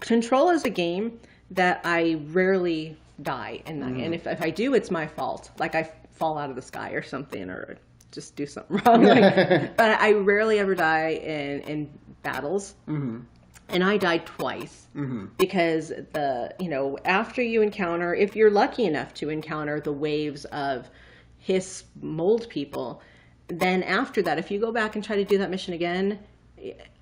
A: Control is a game that I rarely die in, and if I do, it's my fault. Like I fall out of the sky or something, or just do something wrong. But I rarely ever die in battles. And I died twice because after you encounter, if you're lucky enough to encounter the waves of Hiss mold people, then after that, if you go back and try to do that mission again,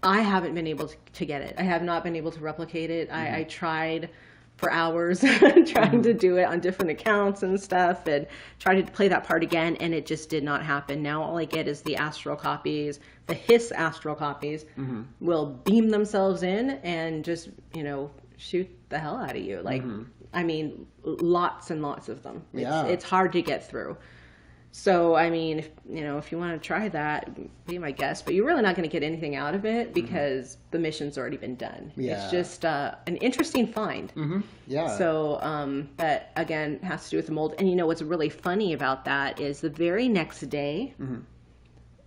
A: I haven't been able to get it. I have not been able to replicate it. I tried for hours trying to do it on different accounts and stuff and tried to play that part again, and it just did not happen. Now all I get is the astral copies. The Hiss astral copies will beam themselves in and just, shoot the hell out of you. Like, I mean, lots and lots of them. It's hard to get through. So, I mean, if you want to try that, be my guest. But you're really not going to get anything out of it because the mission's already been done. Yeah. It's just an interesting find. Yeah. So, but again, it has to do with the mold. And what's really funny about that is the very next day,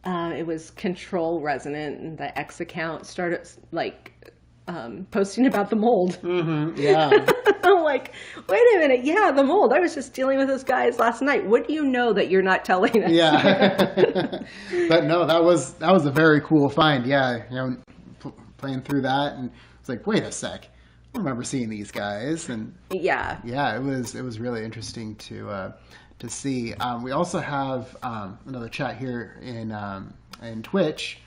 A: it was Control Resonant, and the X account started, posting about the mold.
B: Yeah.
A: I'm like, wait a minute, yeah, the mold. I was just dealing with those guys last night. What do you know that you're not telling us?
B: Yeah. But no, that was a very cool find. Yeah, playing through that, and it's like, wait a sec, I remember seeing these guys, and
A: yeah,
B: it was really interesting to see. We also have another chat here in Twitch.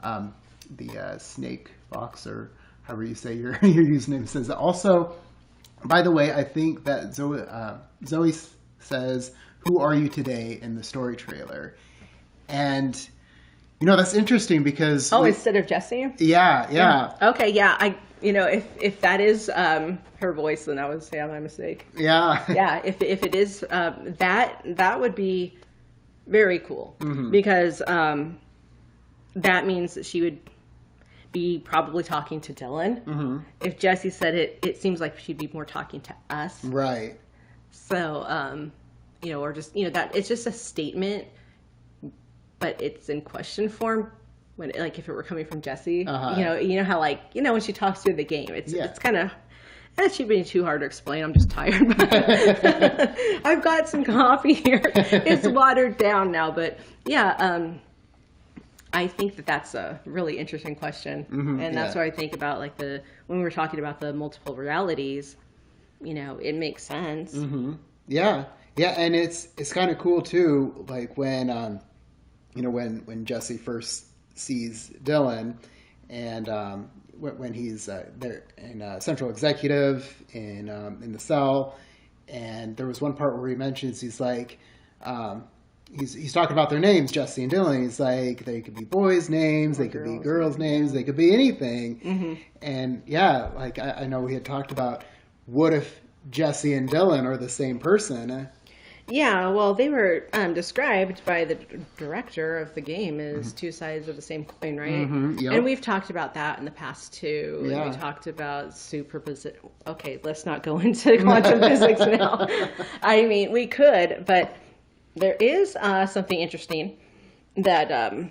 B: The Snake Box, or however you say your username, says that. Also, by the way, I think that Zoe says, "Who are you today?" in the story trailer, and that's interesting because
A: instead of Jessie.
B: Yeah.
A: Okay, yeah. If that is her voice, then I would say my mistake.
B: Yeah.
A: Yeah. If it is that would be very cool, because that means that she would be probably talking to Dylan. If Jessie said it, it seems like she'd be more talking to us.
B: Right.
A: So, or just, that it's just a statement, but it's in question form. When, like, if it were coming from Jessie, how, like, when she talks through the game, it's kind of, that should be too hard to explain. I'm just tired. I've got some coffee here. It's watered down now, but yeah, I think that's a really interesting question, and that's what I think about, like, when we were talking about the multiple realities. It makes sense.
B: Yeah, and it's kind of cool too. Like when when Jessie first sees Dylan, and when he's there in Central Executive in the cell, and there was one part where he mentions he's like. He's talking about their names, Jessie and Dylan. He's like, they could be boys' names, they could be girls' names, they could be anything. And yeah, like I know we had talked about, what if Jessie and Dylan are the same person?
A: Yeah, well, they were described by the director of the game as two sides of the same coin, right?
B: Yep.
A: And we've talked about that in the past too.
B: Yeah.
A: We talked about superposition. Okay, let's not go into quantum physics now. I mean, we could, but there is something interesting that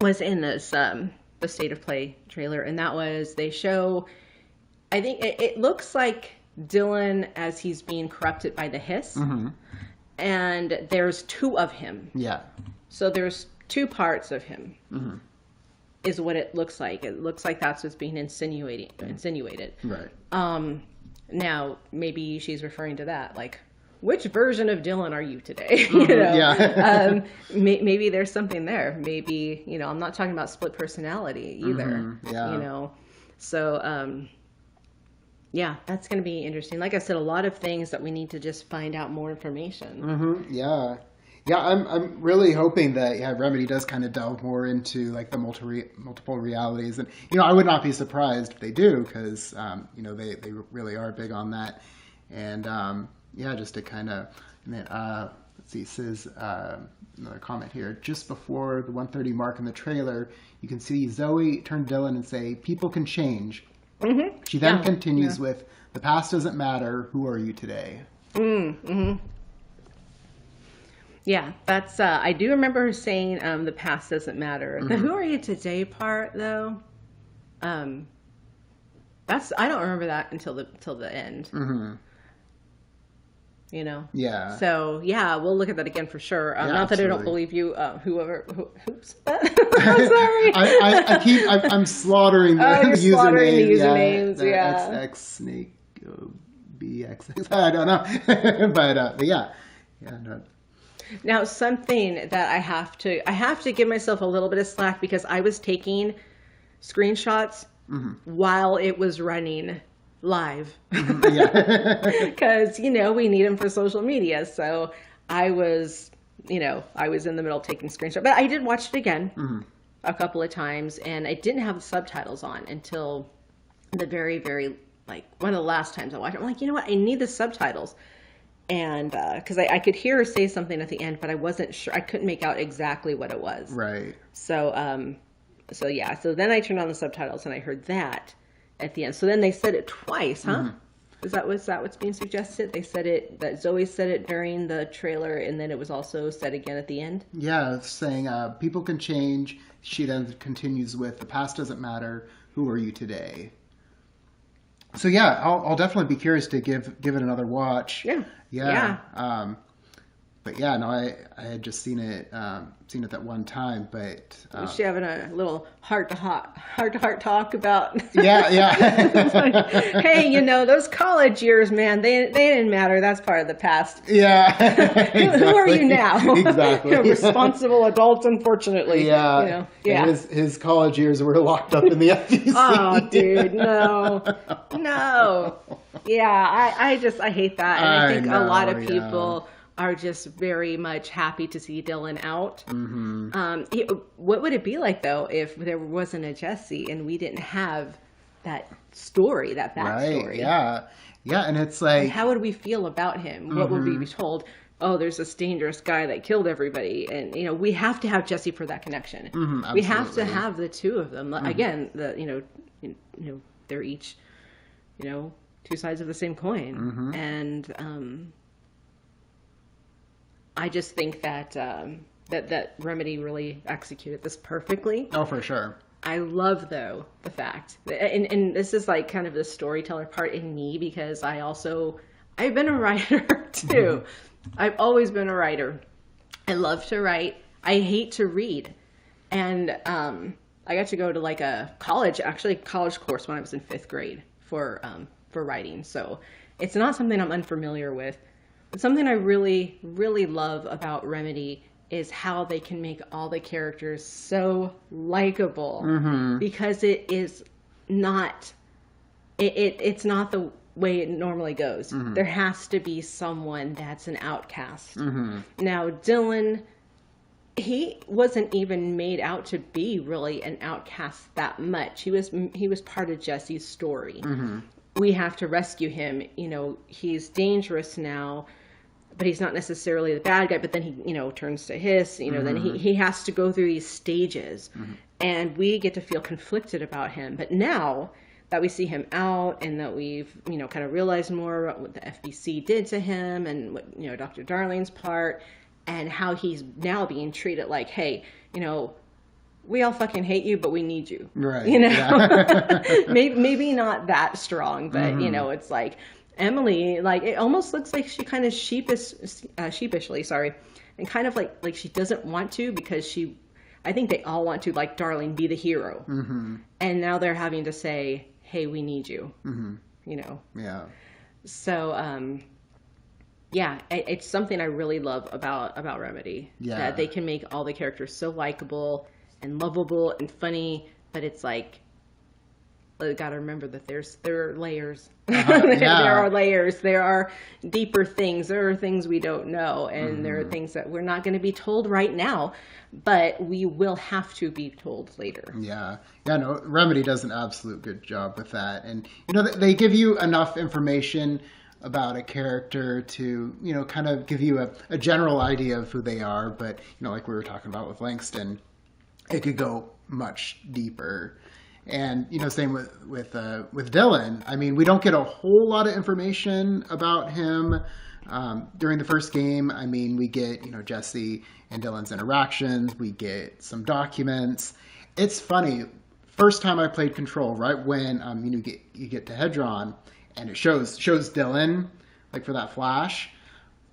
A: was in this the State of Play trailer, and that was they show. I think it looks like Dylan as he's being corrupted by the hiss, and there's two of him.
B: Yeah.
A: So there's two parts of him. Is what it looks like. It looks like that's what's being insinuated.
B: Right.
A: Now maybe she's referring to that, like, which version of Dylan are you today?
B: Yeah.
A: Maybe there's something there. Maybe, I'm not talking about split personality either.
B: Yeah.
A: So, yeah, that's going to be interesting. Like I said, a lot of things that we need to just find out more information.
B: Yeah. Yeah, I'm really hoping that Remedy does kind of delve more into, like, the multiple realities, and I would not be surprised if they do, because they really are big on that, and just to kind of, let's see, it says another comment here. Just before the 1:30 mark in the trailer, you can see Zoe turn to Dylan and say, "People can change." She then continues with, "The past doesn't matter. Who are you today?"
A: Yeah, that's. I do remember her saying, "The past doesn't matter." The "Who are you today" part, though. That's. I don't remember that until the end.
B: Yeah.
A: So yeah, we'll look at that again for sure. Not that I don't believe you. Who's that? I'm sorry.
B: I'm slaughtering the
A: usernames.
B: The XX Snake BXX. I don't know, but yeah. No.
A: Now, something that I have to give myself a little bit of slack, because I was taking screenshots while it was running live. Because, we need them for social media. So I was in the middle of taking screenshots. But I did watch it again a couple of times, and I didn't have the subtitles on until the very, very, like, one of the last times I watched it. I'm like, you know what? I need the subtitles. And because I could hear her say something at the end, but I wasn't sure. I couldn't make out exactly what it was.
B: Right.
A: So yeah. So then I turned on the subtitles, and I heard that at the end. So then they said it twice, huh? Was that what's being suggested? They said it, that Zoe said it during the trailer, and then it was also said again at the end?
B: Yeah, saying people can change. She then continues with, "The past doesn't matter. who are you today? So yeah, I'll definitely be curious to give it another watch. Yeah. But yeah, no, I had just seen it that one time, but
A: was she having a little heart to heart talk about?
B: Yeah.
A: Like, hey, you know, those college years, man, they didn't matter. That's part of the past.
B: Yeah. Exactly.
A: Who are you now?
B: Exactly.
A: Responsible adults, unfortunately.
B: Yeah.
A: You know? Yeah.
B: His college years were locked up in the FBC.
A: Oh, dude, no. Yeah, I hate that, and I think a lot of people are just very much happy to see Dylan out. What would it be like, though, if there wasn't a Jesse and we didn't have that story, that backstory?
B: Right, yeah. And it's like...
A: And how would we feel about him? What would we be told? Oh, there's this dangerous guy that killed everybody. And, you know, we have to have Jesse for that connection. We have to have the two of them. Again, they're each, two sides of the same coin. And... I just think that that Remedy really executed this perfectly.
B: Oh, for sure.
A: I love, though, the fact that, and this is like kind of the storyteller part in me, because I've been a writer too. I've always been a writer. I love to write. I hate to read, and I got to go to like a college course when I was in 5th grade for writing. So it's not something I'm unfamiliar with. Something I really, really love about Remedy is how they can make all the characters so likable, because it is not, it's not the way it normally goes. There has to be someone that's an outcast. Now, Dylan, he wasn't even made out to be really an outcast that much. He was part of Jesse's story. We have to rescue him. He's dangerous now, but he's not necessarily the bad guy. But then he, turns to Hiss. Then he has to go through these stages, and we get to feel conflicted about him. But now that we see him out, and that we've, kind of realized more about what the FBC did to him, and what, Dr. Darling's part, and how he's now being treated like, hey, we all fucking hate you, but we need you.
B: Right.
A: maybe not that strong, but it's like, Emily, like, it almost looks like she kind of sheepishly, and kind of like she doesn't want to, because I think they all want to, like Darling, be the hero. And now they're having to say, hey, we need you.
B: Yeah.
A: So, it's something I really love about Remedy.
B: Yeah.
A: That they can make all the characters so likable and lovable and funny, but it's like, you gotta remember that there are layers. There are layers. There are deeper things. There are things we don't know, and there are things that we're not going to be told right now, but we will have to be told later. Yeah.
B: No, Remedy does an absolute good job with that, and they give you enough information about a character to kind of give you a general idea of who they are, but like we were talking about with Langston, it could go much deeper. And same with Dylan. I mean, we don't get a whole lot of information about him during the first game. I mean, we get Jesse and Dylan's interactions. We get some documents. It's funny. First time I played Control, right when you get to Hedron, and it shows Dylan, like, for that flash.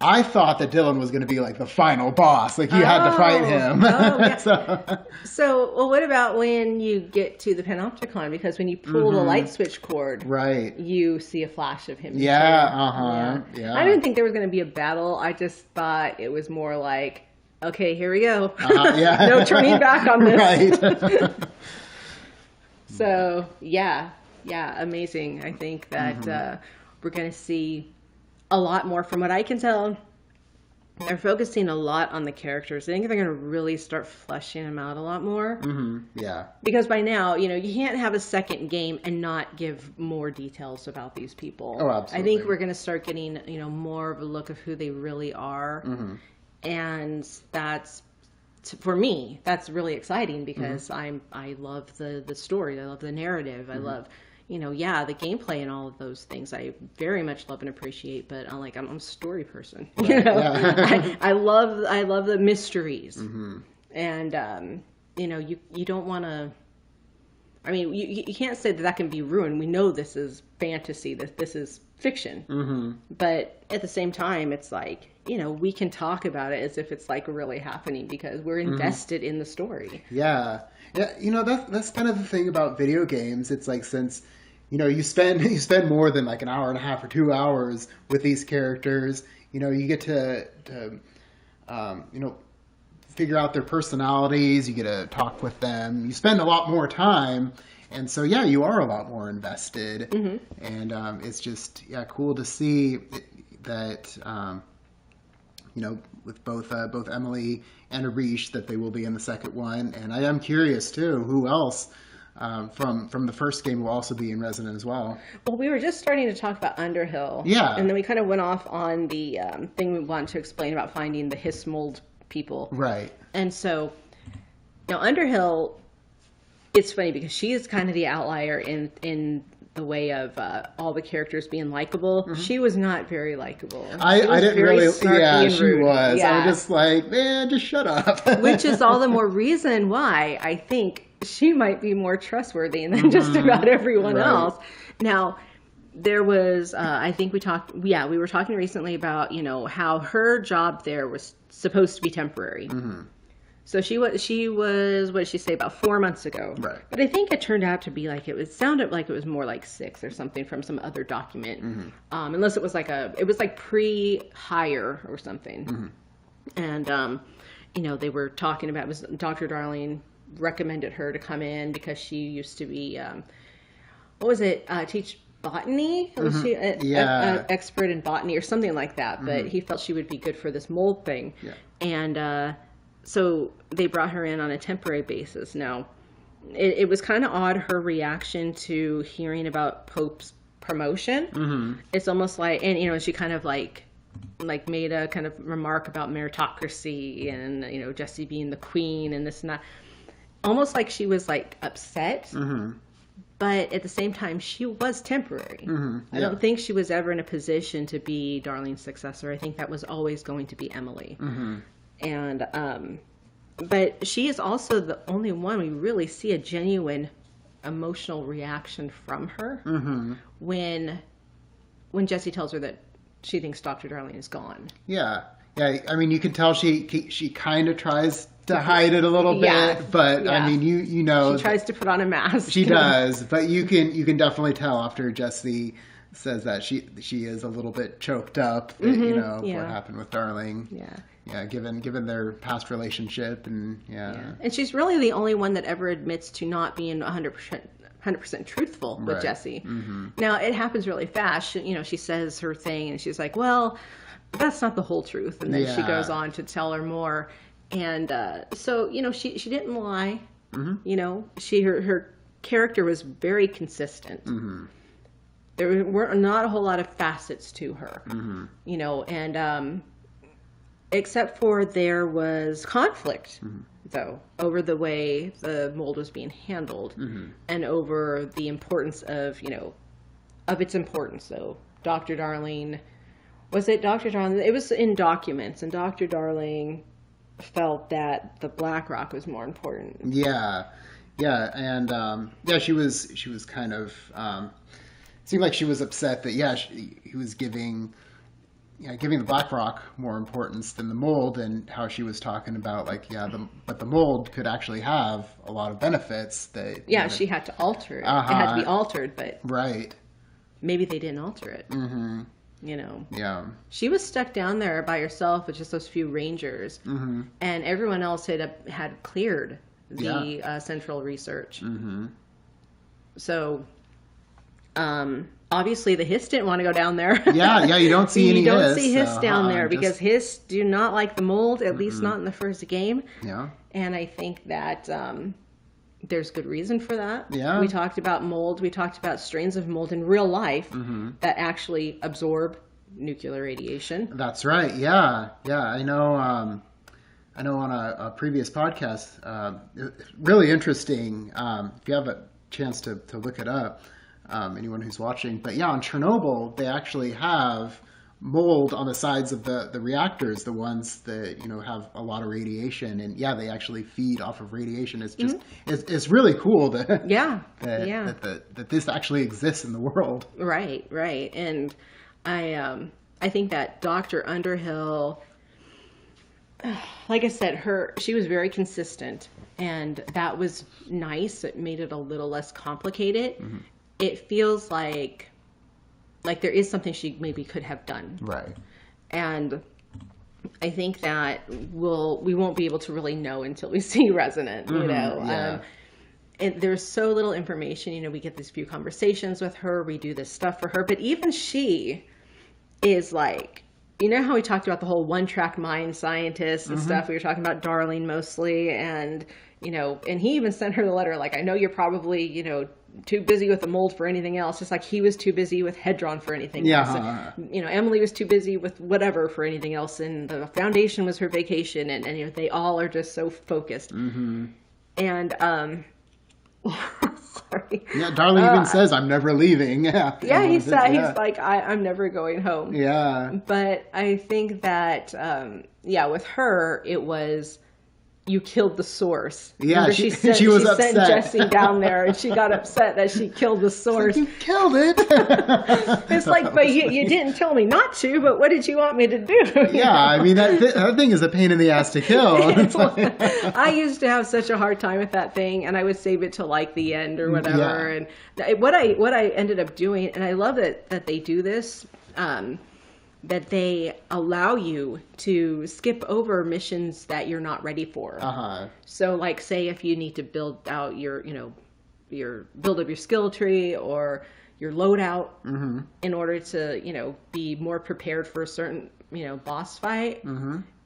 B: I thought that Dylan was going to be like the final boss, like you had to fight him.
A: Yeah. So, what about when you get to the Panopticon? Because when you pull the light switch cord,
B: right,
A: you see a flash of him.
B: Yeah.
A: I didn't think there was going to be a battle. I just thought it was more like, okay, here we go. No turning back on this.
B: Right.
A: So, amazing. I think that we're going to see a lot more. From what I can tell, they're focusing a lot on the characters. I think they're going to really start fleshing them out a lot more.
B: Yeah.
A: Because by now, you can't have a second game and not give more details about these people.
B: Oh, absolutely.
A: I think we're going to start getting, more of a look of who they really are. And that's, for me, that's really exciting, because I love the story. I love the narrative. I love, the gameplay and all of those things I very much love and appreciate, but I'm a story person. I love the mysteries. And you don't want to, I mean, you can't say that can be ruined. We know this is fantasy, that this is fiction. Mm-hmm. But at the same time, it's like, we can talk about it as if it's like really happening because we're invested in the story.
B: Yeah. Yeah. That's kind of the thing about video games. It's like, since, you spend more than like an hour and a half or 2 hours with these characters, you get to figure out their personalities, you get to talk with them, you spend a lot more time, and so you are a lot more invested. Mm-hmm. And it's just cool to see that with both Emily and Arish, that they will be in the second one. And I am curious too who else from the first game will also be in Resonant as well.
A: Well, we were just starting to talk about Underhill, and then we kind of went off on the thing we wanted to explain about finding the hiss mold people. Right. And so, now Underhill, it's funny because she is kind of the outlier in the way of all the characters being likable. Mm-hmm. She was not very likable.
B: I didn't really. Yeah, she was. Yeah. I'm just like, man, just shut up.
A: Which is all the more reason why I think she might be more trustworthy than just about everyone else. Now, there was, I think we were talking recently about, how her job there was supposed to be temporary. Mm-hmm. So she was, what did she say, about 4 months ago. Right. But I think it turned out to be like, it sounded like it was more like 6 or something from some other document. Mm-hmm. Unless it was like pre-hire or something. Mm-hmm. And, they were talking about, it was Dr. Darling recommended her to come in because she used to be, teach botany? Was she an expert in botany or something like that? But he felt she would be good for this mold thing. Yeah. And so they brought her in on a temporary basis. Now, it was kind of odd, her reaction to hearing about Pope's promotion. Mm-hmm. It's almost like, and she kind of like made a kind of remark about meritocracy and, Jessie being the queen and this and that. Almost like she was like upset. Mm-hmm. But at the same time, she was temporary. Mm-hmm. Yeah. I don't think she was ever in a position to be Darlene's successor. I think that was always going to be Emily. Mm-hmm. And, but she is also the only one we really see a genuine emotional reaction from her when Jessie tells her that she thinks Dr. Darling is gone.
B: Yeah. Yeah. I mean, you can tell she kind of tries to hide it a little bit, but I mean, you know,
A: she tries to put on a mask.
B: She does, but you can definitely tell after Jessie says that she is a little bit choked up, that, what happened with Darling. Yeah. Yeah, given their past relationship and
A: and she's really the only one that ever admits to not being 100% truthful with Jessie. Mm-hmm. Now it happens really fast. She says her thing and she's like, "Well, that's not the whole truth," and then she goes on to tell her more. And so she didn't lie. Mm-hmm. Her character was very consistent. Mm-hmm. There were not a whole lot of facets to her. Mm-hmm. And except for there was conflict, though, over the way the mold was being handled, and over the importance of its importance. So Dr. Darling, was it Dr. Darling? It was in documents, and Dr. Darling felt that the Black Rock was more important.
B: Yeah, and she was kind of seemed like she was upset that he was giving the Black Rock more importance than the mold, and how she was talking about but the mold could actually have a lot of benefits that
A: she had to alter it. It had to be altered, but maybe they didn't alter it. Mm-hmm. She was stuck down there by herself with just those few rangers, and everyone else had cleared the central research. Mm-hmm. So, obviously the Hiss didn't want to go down there.
B: You don't see any.
A: You don't see Hiss down there because Hiss do not like the mold, at least not in the first game. Yeah, and I think that there's good reason for that. Yeah. We talked about mold. We talked about strains of mold in real life that actually absorb nuclear radiation.
B: That's right. Yeah. I know on a previous podcast, really interesting, if you have a chance to look it up, anyone who's watching. But on Chernobyl, they actually have mold on the sides of the reactors, the ones that, you know, have a lot of radiation, and yeah, they actually feed off of radiation. It's just it's really cool that that this actually exists in the world.
A: Right. And I think that Dr. Underhill, like I said, she was very consistent, and that was nice. It made it a little less complicated. It feels like there is something she maybe could have done.
B: Right.
A: And I think that we won't be able to really know until we see Resonant, you know.
B: Yeah.
A: And there's so little information, you know. We get these few conversations with her, we do this stuff for her, but even she is like, you know how we talked about the whole one-track mind scientist and stuff? We were talking about Darling mostly, and, you know, and he even sent her the letter, like, I know you're probably, you know, too busy with the mold for anything else, just like he was too busy with Hedron for anything else. And, you know, Emily was too busy with whatever for anything else, and the foundation was her vacation, and you know, they all are just so focused. And sorry.
B: Yeah, Darling even says, "I'm never leaving."
A: Yeah, he's like, I'm never going home.
B: Yeah.
A: But I think that with her, it was, you killed the source.
B: Yeah,
A: remember,
B: she was upset.
A: Sent Jesse down there, and she got upset that she killed the source.
B: You killed it.
A: It's like, but you didn't tell me not to. But what did you want me to do?
B: Yeah, I mean that thing is a pain in the ass to kill.
A: I used to have such a hard time with that thing, and I would save it till like the end or whatever.
B: Yeah.
A: And what I ended up doing, and I love that they do this. That they allow you to skip over missions that you're not ready for. So, like, say if you need to build out your build up your skill tree or your loadout in order to, you know, be more prepared for a certain, you know, boss fight,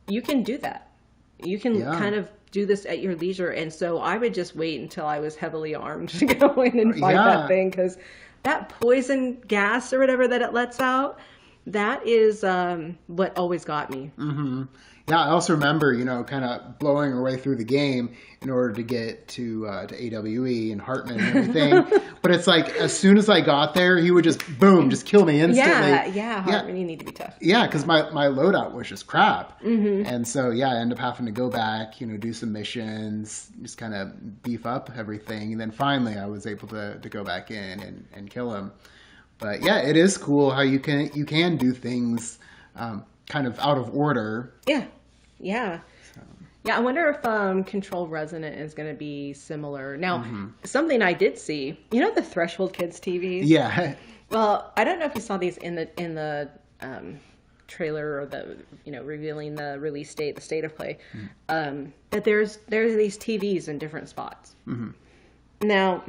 A: you can do that. You can kind of do this at your leisure. And so I would just wait until I was heavily armed to go in and fight that thing, because that poison gas or whatever that it lets out, that is what always got me.
B: Yeah, I also remember, you know, kind of blowing our way through the game in order to get to AWE and Hartman and everything. But it's like, as soon as I got there, he would just, boom, just kill me instantly.
A: Yeah, Hartman, you need to be tough.
B: Yeah, because my loadout was just crap. And so, yeah, I ended up having to go back, you know, do some missions, just kind of beef up everything. And then finally I was able to go back in and kill him. But yeah, it is cool how you can do things kind of out of order.
A: Yeah. I wonder if Control Resonant is going to be similar. Now, something I did see, you know, the Threshold Kids TVs.
B: Yeah.
A: Well, I don't know if you saw these in the trailer or the, you know, revealing the release date, the state of play. That there's these TVs in different spots. Now,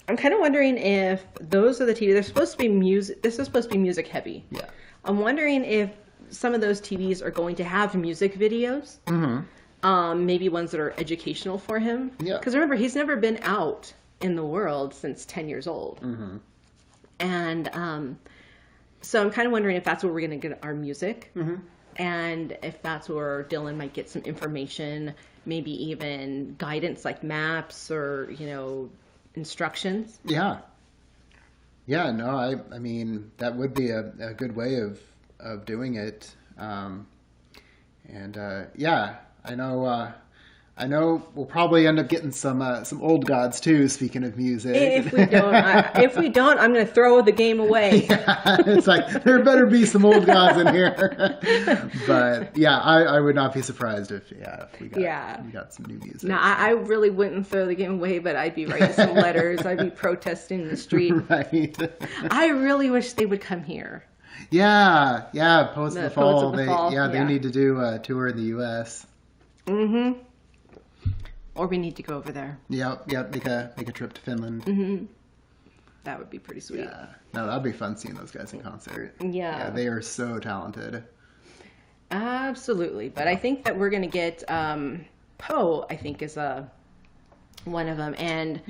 A: I'm kind of wondering if those are the TVs. They're supposed to be music. This is supposed to be music heavy.
B: Yeah.
A: I'm wondering if some of those TVs are going to have music videos. Maybe ones that are educational for him.
B: Yeah.
A: Because remember, he's never been out in the world since 10 years old. And so I'm kind of wondering if that's where we're going to get our music. And if that's where Dylan might get some information, maybe even guidance like maps or, you know, instructions.
B: Yeah, no, I mean, that would be a good way of doing it. Yeah, I know we'll probably end up getting some old gods too. Speaking of music,
A: if we don't, I'm going to throw the game away.
B: Yeah, it's like there better be some old gods in here. But yeah, I would not be surprised if we got some new music.
A: No, I really wouldn't throw the game away, but I'd be writing some letters. I'd be protesting in the street.
B: Right.
A: I really wish they would come here.
B: Yeah. Poets of the Fall.
A: They
B: need to do a tour in the U.S.
A: Or we need to go over there.
B: Yep. Make a trip to Finland.
A: That would be pretty sweet.
B: Yeah. No, that'd be fun seeing those guys in concert.
A: Yeah.
B: They are so talented.
A: Absolutely. But I think that we're going to get Poe, I think, is one of them. And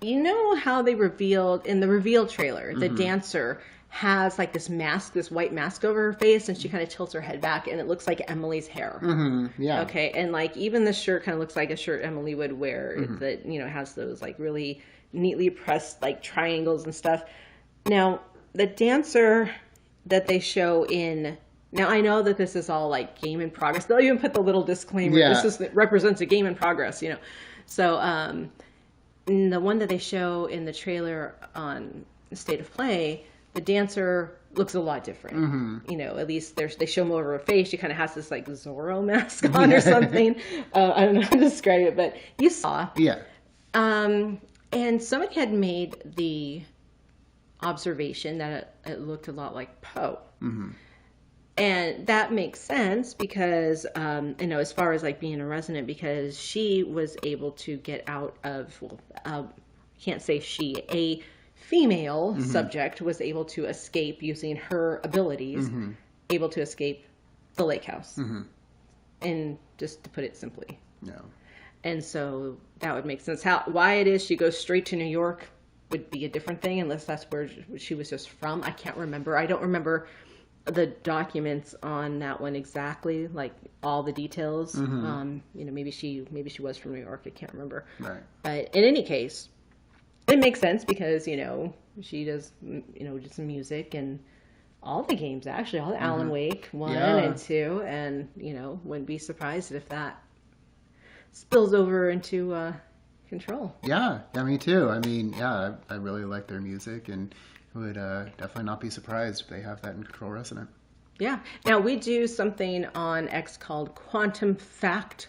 A: you know how they revealed in the reveal trailer, the dancer has like this mask, this white mask over her face, and she kind of tilts her head back, and it looks like Emily's hair.
B: Yeah.
A: Okay, and like even the shirt kind of looks like a shirt Emily would wear that, you know, has those like really neatly pressed like triangles and stuff. Now, the dancer that they show in Now, I know that this is all like game in progress. They'll even put the little disclaimer,
B: Yeah.
A: represents a game in progress, you know. So, the one that they show in the trailer on State of Play, the dancer looks a lot different. You know, at least they show more of her face. She kind of has this like Zorro mask on or something. I don't know how to describe it, but you saw.
B: Yeah.
A: And somebody had made the observation that it looked a lot like Poe. And that makes sense because, you know, as far as like being a resonant, because she was able to get out of, well, can't say she, a female subject was able to escape using her abilities, able to escape the lake house. And just to put it simply.
B: No.
A: And so that would make sense. Why it is she goes straight to New York would be a different thing, unless that's where she was just from. I can't remember. I don't remember the documents on that one exactly, like all the details. You know, maybe she was from New York. I can't remember.
B: Right.
A: But in any case, it makes sense because, you know, she does, you know, just music and all the games, actually, all the Alan Wake 1 and 2, and, you know, wouldn't be surprised if that spills over into Control.
B: Yeah, me too. I mean, yeah, I really like their music, and would definitely not be surprised if they have that in Control Resonant.
A: Yeah. Now, we do something on X called Quantum Fact.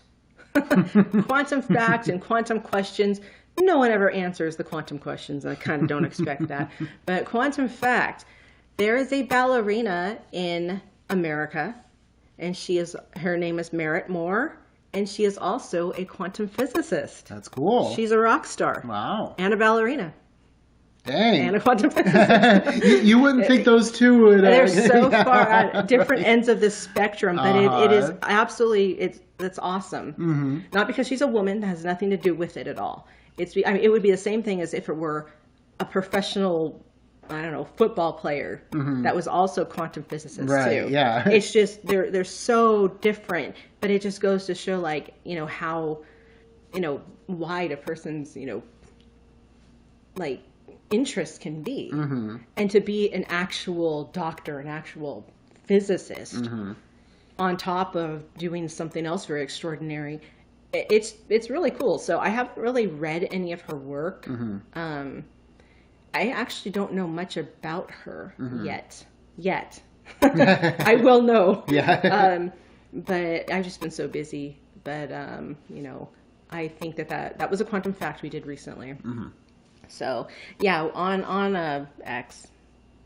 A: Quantum Fact and Quantum Questions. No one ever answers the quantum questions. I kind of don't expect that. But Quantum Fact, there is a ballerina in America, and her name is Merritt Moore, and she is also a quantum physicist.
B: That's cool.
A: She's a rock star.
B: Wow.
A: And a ballerina.
B: Dang.
A: And a quantum physicist.
B: you wouldn't think those two would...
A: They're so far at different ends of the spectrum, but it is absolutely, that's awesome. Not because she's a woman, that has nothing to do with it at all. I mean, it would be the same thing as if it were a professional, I don't know, football player that was also a quantum physicist
B: right,
A: too.
B: Yeah.
A: It's just they're so different, but it just goes to show, like, you know, how, you know, wide a person's, you know, like interest can be, and to be an actual doctor, an actual physicist, on top of doing something else very extraordinary. It's really cool. So I haven't really read any of her work. I actually don't know much about her yet. I will know.
B: Yeah.
A: But I've just been so busy. But you know, I think that was a quantum fact we did recently. So yeah, on X,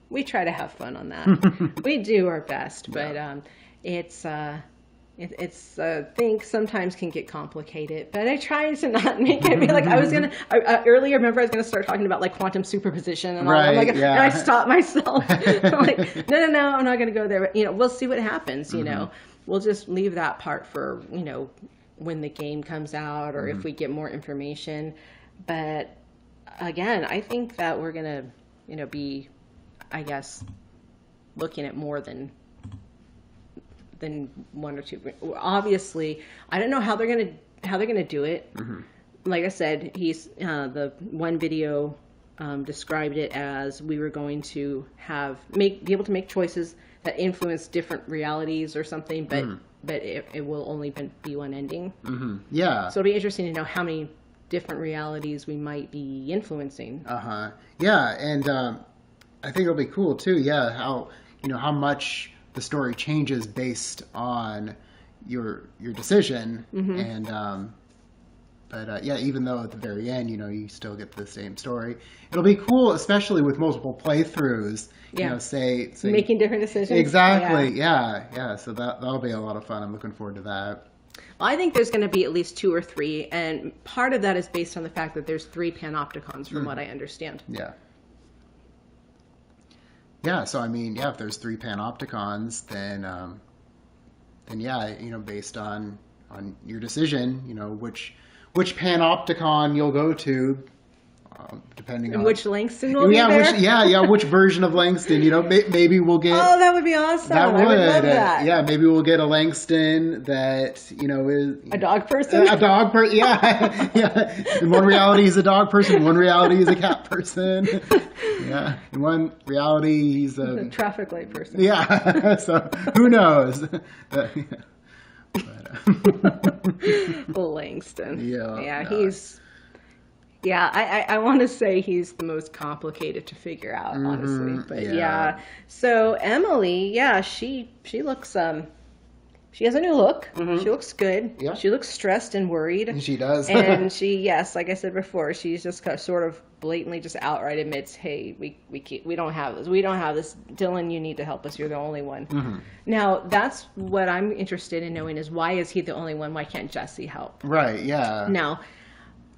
A: we try to have fun on that. We do our best, but it's things sometimes can get complicated, but I try to not make it be like earlier, remember I was going to start talking about like quantum superposition and all that. I'm like, and I stopped myself. I'm like, no, I'm not going to go there. But, you know, we'll see what happens, you know. We'll just leave that part for, you know, when the game comes out or if we get more information. But again, I think that we're going to, you know, be, I guess, looking at more than one or two. Obviously, I don't know how they're gonna do it. Like I said, he's the one video described it as we were going to be able to make choices that influence different realities or something, but it will only be one ending.
B: Yeah.
A: So it'll be interesting to know how many different realities we might be influencing.
B: Yeah, and I think it'll be cool too. Yeah, how much the story changes based on your decision, and but yeah, even though at the very end, you know, you still get the same story, it'll be cool, especially with multiple playthroughs. You know, say
A: making different decisions.
B: Exactly. Yeah. So that'll be a lot of fun. I'm looking forward to that.
A: Well, I think there's going to be at least 2 or 3, and part of that is based on the fact that there's 3 panopticons, from what I understand.
B: Yeah, so I mean, if there's 3 panopticons, then yeah, you know, based on your decision, you know, which panopticon you'll go to depending
A: And
B: on
A: which Langston will be there?
B: Which version of Langston? Maybe we'll get.
A: Oh, that would be awesome!
B: That would.
A: I would love that.
B: Yeah, maybe we'll get a Langston that is
A: a dog person.
B: A dog person. Yeah, yeah. In one reality, he's a dog person. In one reality, he's a cat person. Yeah. In one reality, he's
A: a traffic light person.
B: Yeah. So who knows?
A: Langston.
B: Yeah.
A: Yeah, he's. Yeah, I want to say he's the most complicated to figure out, honestly. But yeah. So Emily, she looks she has a new look. She looks good.
B: Yeah.
A: She looks stressed and worried.
B: She does.
A: And like I said before, she's just sort of blatantly just outright admits, hey, we don't have this. We don't have this. Dylan, you need to help us. You're the only one. Now, that's what I'm interested in knowing is why is he the only one? Why can't Jesse help?
B: Right, yeah.
A: Now,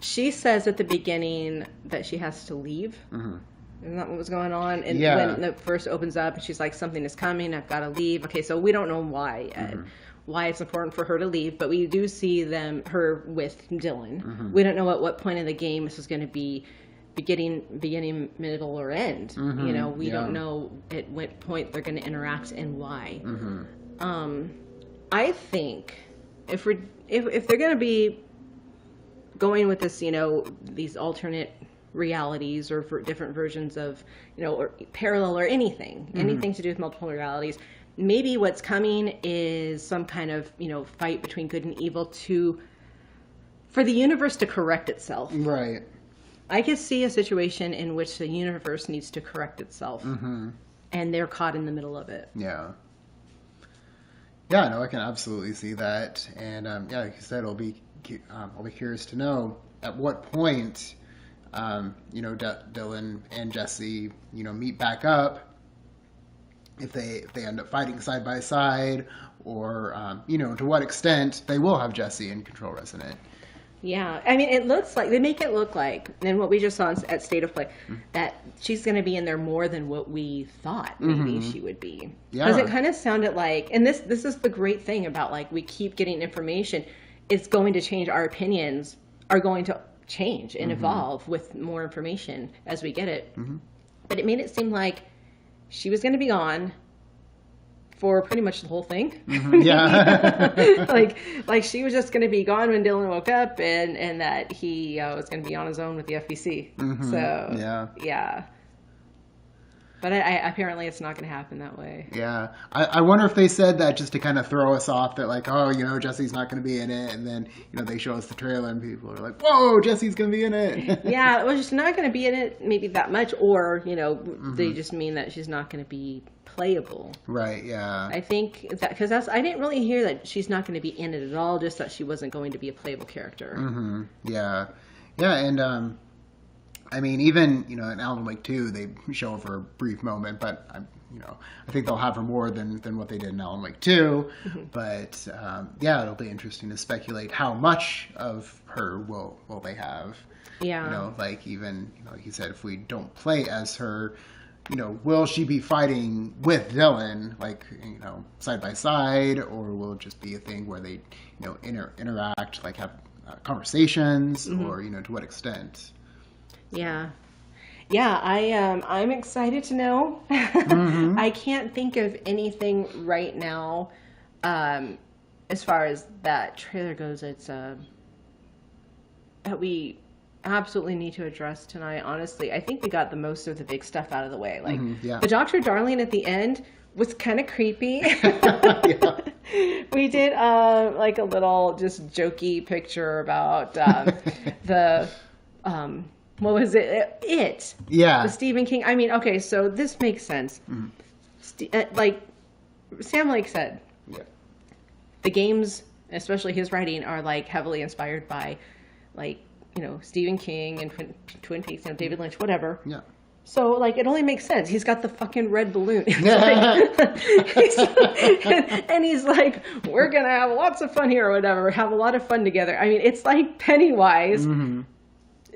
A: she says at the beginning that she has to leave. Isn't that what was going on? And when it first opens up, and she's like, something is coming, I've got to leave. Okay, so we don't know why it's important for her to leave, but we do see her with Dylan. We don't know at what point in the game this is going to be beginning, middle, or end. We don't know at what point they're going to interact and why. I think if they're going to be going with this, these alternate realities or for different versions of, or parallel or anything to do with multiple realities, maybe what's coming is some kind of, fight between good and evil for the universe to correct itself.
B: Right.
A: I could see a situation in which the universe needs to correct itself, and they're caught in the middle of it.
B: Yeah. Yeah, no, I can absolutely see that. And, like you said, I'll be curious to know at what point, Dylan and Jesse, meet back up. If they end up fighting side by side, or to what extent they will have Jesse in Control Resonant.
A: Yeah, I mean, it looks like they make it look like, and what we just saw at State of Play, that she's going to be in there more than what we thought maybe she would be. Yeah, because it kind of sounded like, and this is the great thing about we keep getting information. It's going to change. Our opinions are going to change and evolve with more information as we get it. But it made it seem like she was going to be on for pretty much the whole thing.
B: Yeah.
A: like she was just going to be gone when Dylan woke up, and that he was going to be on his own with the FBC. So yeah. But apparently it's not going to happen that way.
B: Yeah. I wonder if they said that just to kind of throw us off that Jesse's not going to be in it. And then, they show us the trailer and people are like, whoa, Jesse's going to be in it.
A: Yeah. Well, she's not going to be in it maybe that much. Or, they just mean that she's not going to be playable.
B: Right. Yeah.
A: I think that because I didn't really hear that she's not going to be in it at all. Just that she wasn't going to be a playable character.
B: Yeah. Yeah. And, I mean, even, in Alan Wake 2, they show her for a brief moment, but, I think they'll have her more than what they did in Alan Wake 2. But, it'll be interesting to speculate how much of her will they have.
A: Yeah.
B: Even, like you said, if we don't play as her, will she be fighting with Dylan, side by side, or will it just be a thing where they, interact, have conversations, or, to what extent?
A: Yeah. I'm excited to know. I can't think of anything right now, as far as that trailer goes. It's that we absolutely need to address tonight. Honestly, I think we got the most of the big stuff out of the way. The Dr. Darling at the end was kind of creepy. We did a little just jokey picture about the. What was it?
B: Yeah.
A: The Stephen King. I mean, okay, so this makes sense. Sam Lake said, the games, especially his writing, are heavily inspired by, Stephen King and Twin Peaks, David Lynch, whatever.
B: Yeah.
A: So, it only makes sense. He's got the fucking red balloon. He's like, we're going to have lots of fun here or whatever. Have a lot of fun together. I mean, it's like Pennywise.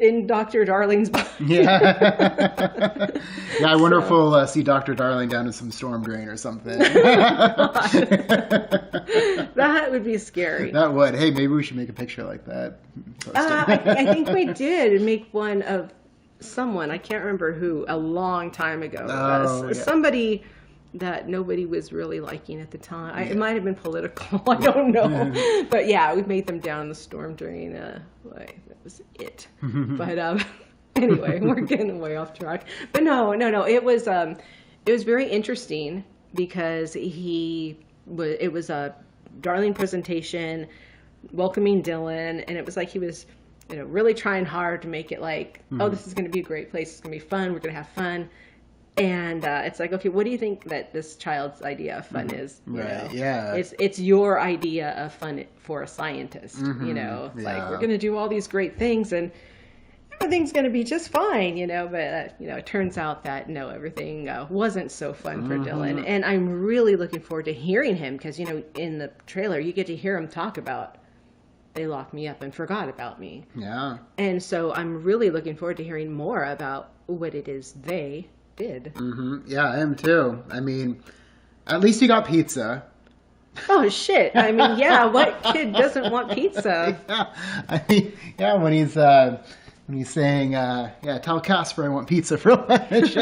A: In Dr. Darling's body.
B: Yeah. I wonder if we'll see Dr. Darling down in some storm drain or something.
A: That would be scary.
B: That would. Hey, maybe we should make a picture like that.
A: I think we did make one of someone, I can't remember who, a long time ago.
B: Yeah.
A: Somebody that nobody was really liking at the time. It might have been political. I don't know. But yeah, we made them down in the storm during, that was it. But anyway, we're getting way off track. But no. It was very interesting because it was a darling presentation, welcoming Dylan, and it was like he was, really trying hard to make it like, oh, this is going to be a great place. It's going to be fun. We're going to have fun. And it's like, okay, what do you think that this child's idea of fun is?
B: Right. Yeah.
A: It's your idea of fun for a scientist. It's like, we're going to do all these great things and everything's going to be just fine, But, it turns out that, no, everything wasn't so fun for Dylan. And I'm really looking forward to hearing him because, in the trailer, you get to hear him talk about, they locked me up and forgot about me.
B: Yeah.
A: And so I'm really looking forward to hearing more about what it is they did.
B: Yeah, I am too. I mean, at least you got pizza.
A: Oh shit! I mean, yeah, what kid doesn't want pizza?
B: Yeah, I mean, yeah, when he's saying, tell Casper I want pizza for lunch.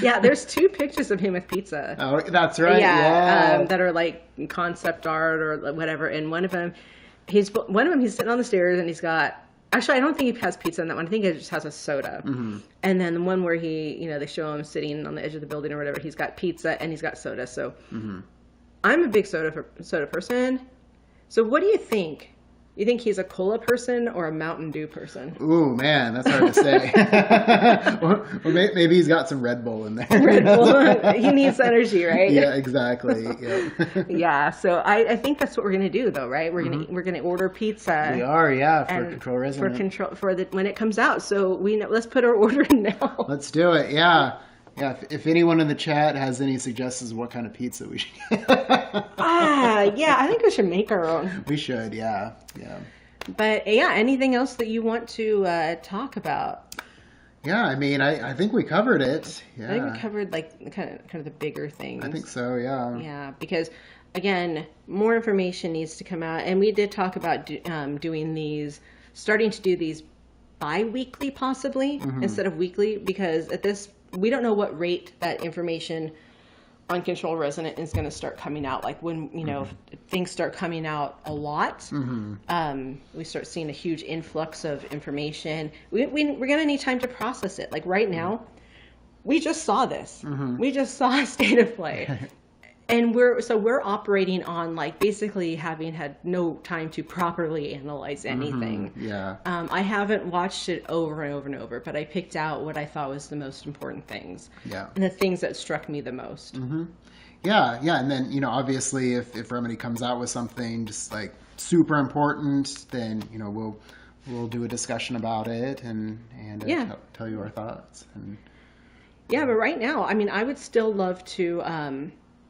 A: Yeah, there's 2 pictures of him with pizza.
B: Oh, that's right.
A: Yeah. That are like concept art or whatever. And one of them, he's sitting on the stairs and he's got. Actually, I don't think he has pizza in that one. I think he just has a soda. And then the one where they show him sitting on the edge of the building or whatever, he's got pizza and he's got soda. So I'm a big soda person. So what do you think? You think he's a cola person or a Mountain Dew person?
B: Ooh, man, that's hard to say. or maybe he's got some Red Bull in there.
A: Red Bull. He needs energy, right?
B: Yeah, exactly. Yep.
A: Yeah, so I think that's what we're gonna do, though, right? We're gonna order pizza.
B: We are, yeah, for Control Resonant.
A: When it comes out. So let's put our order in now.
B: Let's do it. Yeah. Yeah, if anyone in the chat has any suggestions of what kind of pizza we should get.
A: Yeah, I think we should make our own.
B: We should, yeah.
A: But yeah, anything else that you want to talk about?
B: Yeah, I mean, I think we covered it. Yeah.
A: I think we covered like kind of the bigger things.
B: I think so, yeah.
A: Yeah, because again, more information needs to come out, and we did talk about starting to do these bi-weekly possibly instead of weekly, because we don't know what rate that information on Control Resonant is going to start coming out. Like when, things start coming out a lot, we start seeing a huge influx of information. We're going to need time to process it. Like right now, we just saw this. We just saw a state of play. And we're operating on like basically having had no time to properly analyze anything.
B: Yeah.
A: I haven't watched it over and over and over, but I picked out what I thought was the most important things.
B: Yeah.
A: And the things that struck me the most.
B: Yeah. And then, obviously if Remedy comes out with something just like super important, then, we'll do a discussion about it and tell you our thoughts.
A: Yeah, but right now, I mean, I would still love to,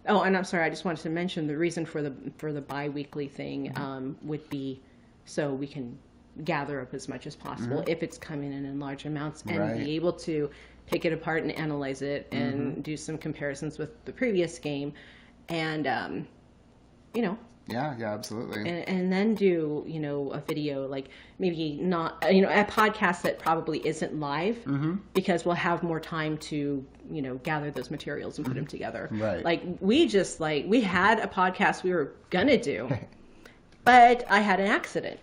A: oh, and I'm sorry, I just wanted to mention the reason for the bi-weekly thing would be so we can gather up as much as possible if it's coming in large amounts and be able to pick it apart and analyze it and do some comparisons with the previous game and,
B: Yeah, absolutely.
A: And then do, a video, like maybe not, a podcast that probably isn't live because we'll have more time to, gather those materials and put them together.
B: Right.
A: Like we had a podcast we were going to do, but I had an accident.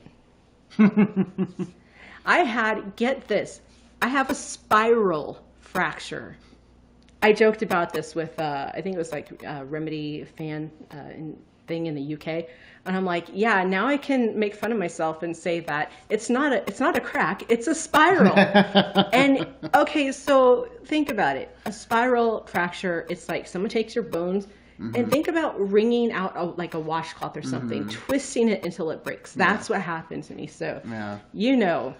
A: Get this, I have a spiral fracture. I joked about this with, I think it was like a Remedy fan thing in the UK, and I'm like, yeah, now I can make fun of myself and say that it's not a crack, it's a spiral. And okay, so think about it. A spiral fracture, it's like someone takes your bones and think about wringing out like a washcloth or something, twisting it until it breaks. That's what happened to me. So you know.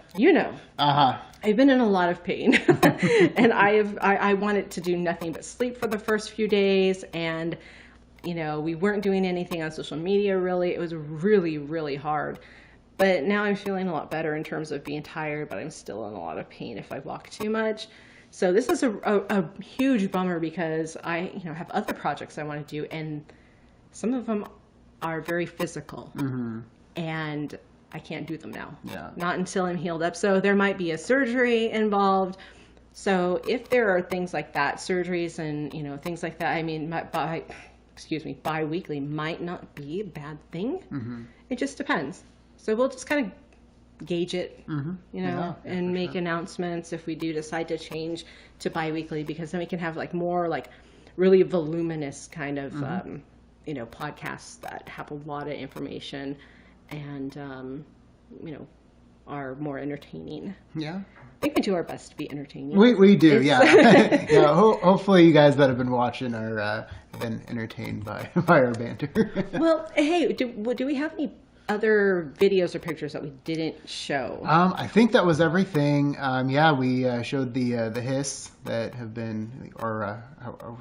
A: I've been in a lot of pain, and I wanted to do nothing but sleep for the first few days, and we weren't doing anything on social media really. It was really, really hard. But now I'm feeling a lot better in terms of being tired, but I'm still in a lot of pain if I walk too much. So this is a huge bummer because I have other projects I want to do, and some of them are very physical, and I can't do them now.
B: Yeah.
A: Not until I'm healed up. So there might be a surgery involved, So if there are things like that, surgeries and, things like that, I mean, bi-weekly might not be a bad thing.
B: Mm-hmm.
A: It just depends. So we'll just kind of gauge it, and make announcements if we do decide to change to bi-weekly, because then we can have like more like really voluminous kind of, podcasts that have a lot of information and, are more entertaining.
B: Yeah.
A: I think we do our best to be entertaining.
B: We do, yeah. Hopefully you guys that have been watching are been entertained by our banter.
A: Well, hey, do we have any other videos or pictures that we didn't show?
B: I think that was everything. We showed the hiss that have been, or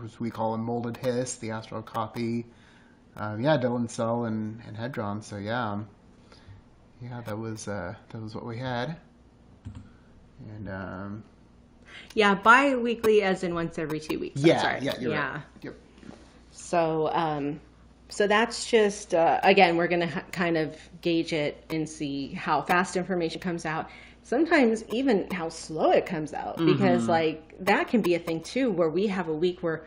B: as we call them, molded hiss, the astral copy. Dylan Cell and Hedron. So that was what we had. And
A: bi-weekly as in once every 2 weeks.
B: You're right. Yep.
A: So that's just again, we're going to kind of gauge it and see how fast information comes out. Sometimes even how slow it comes out, because like that can be a thing too, where we have a week where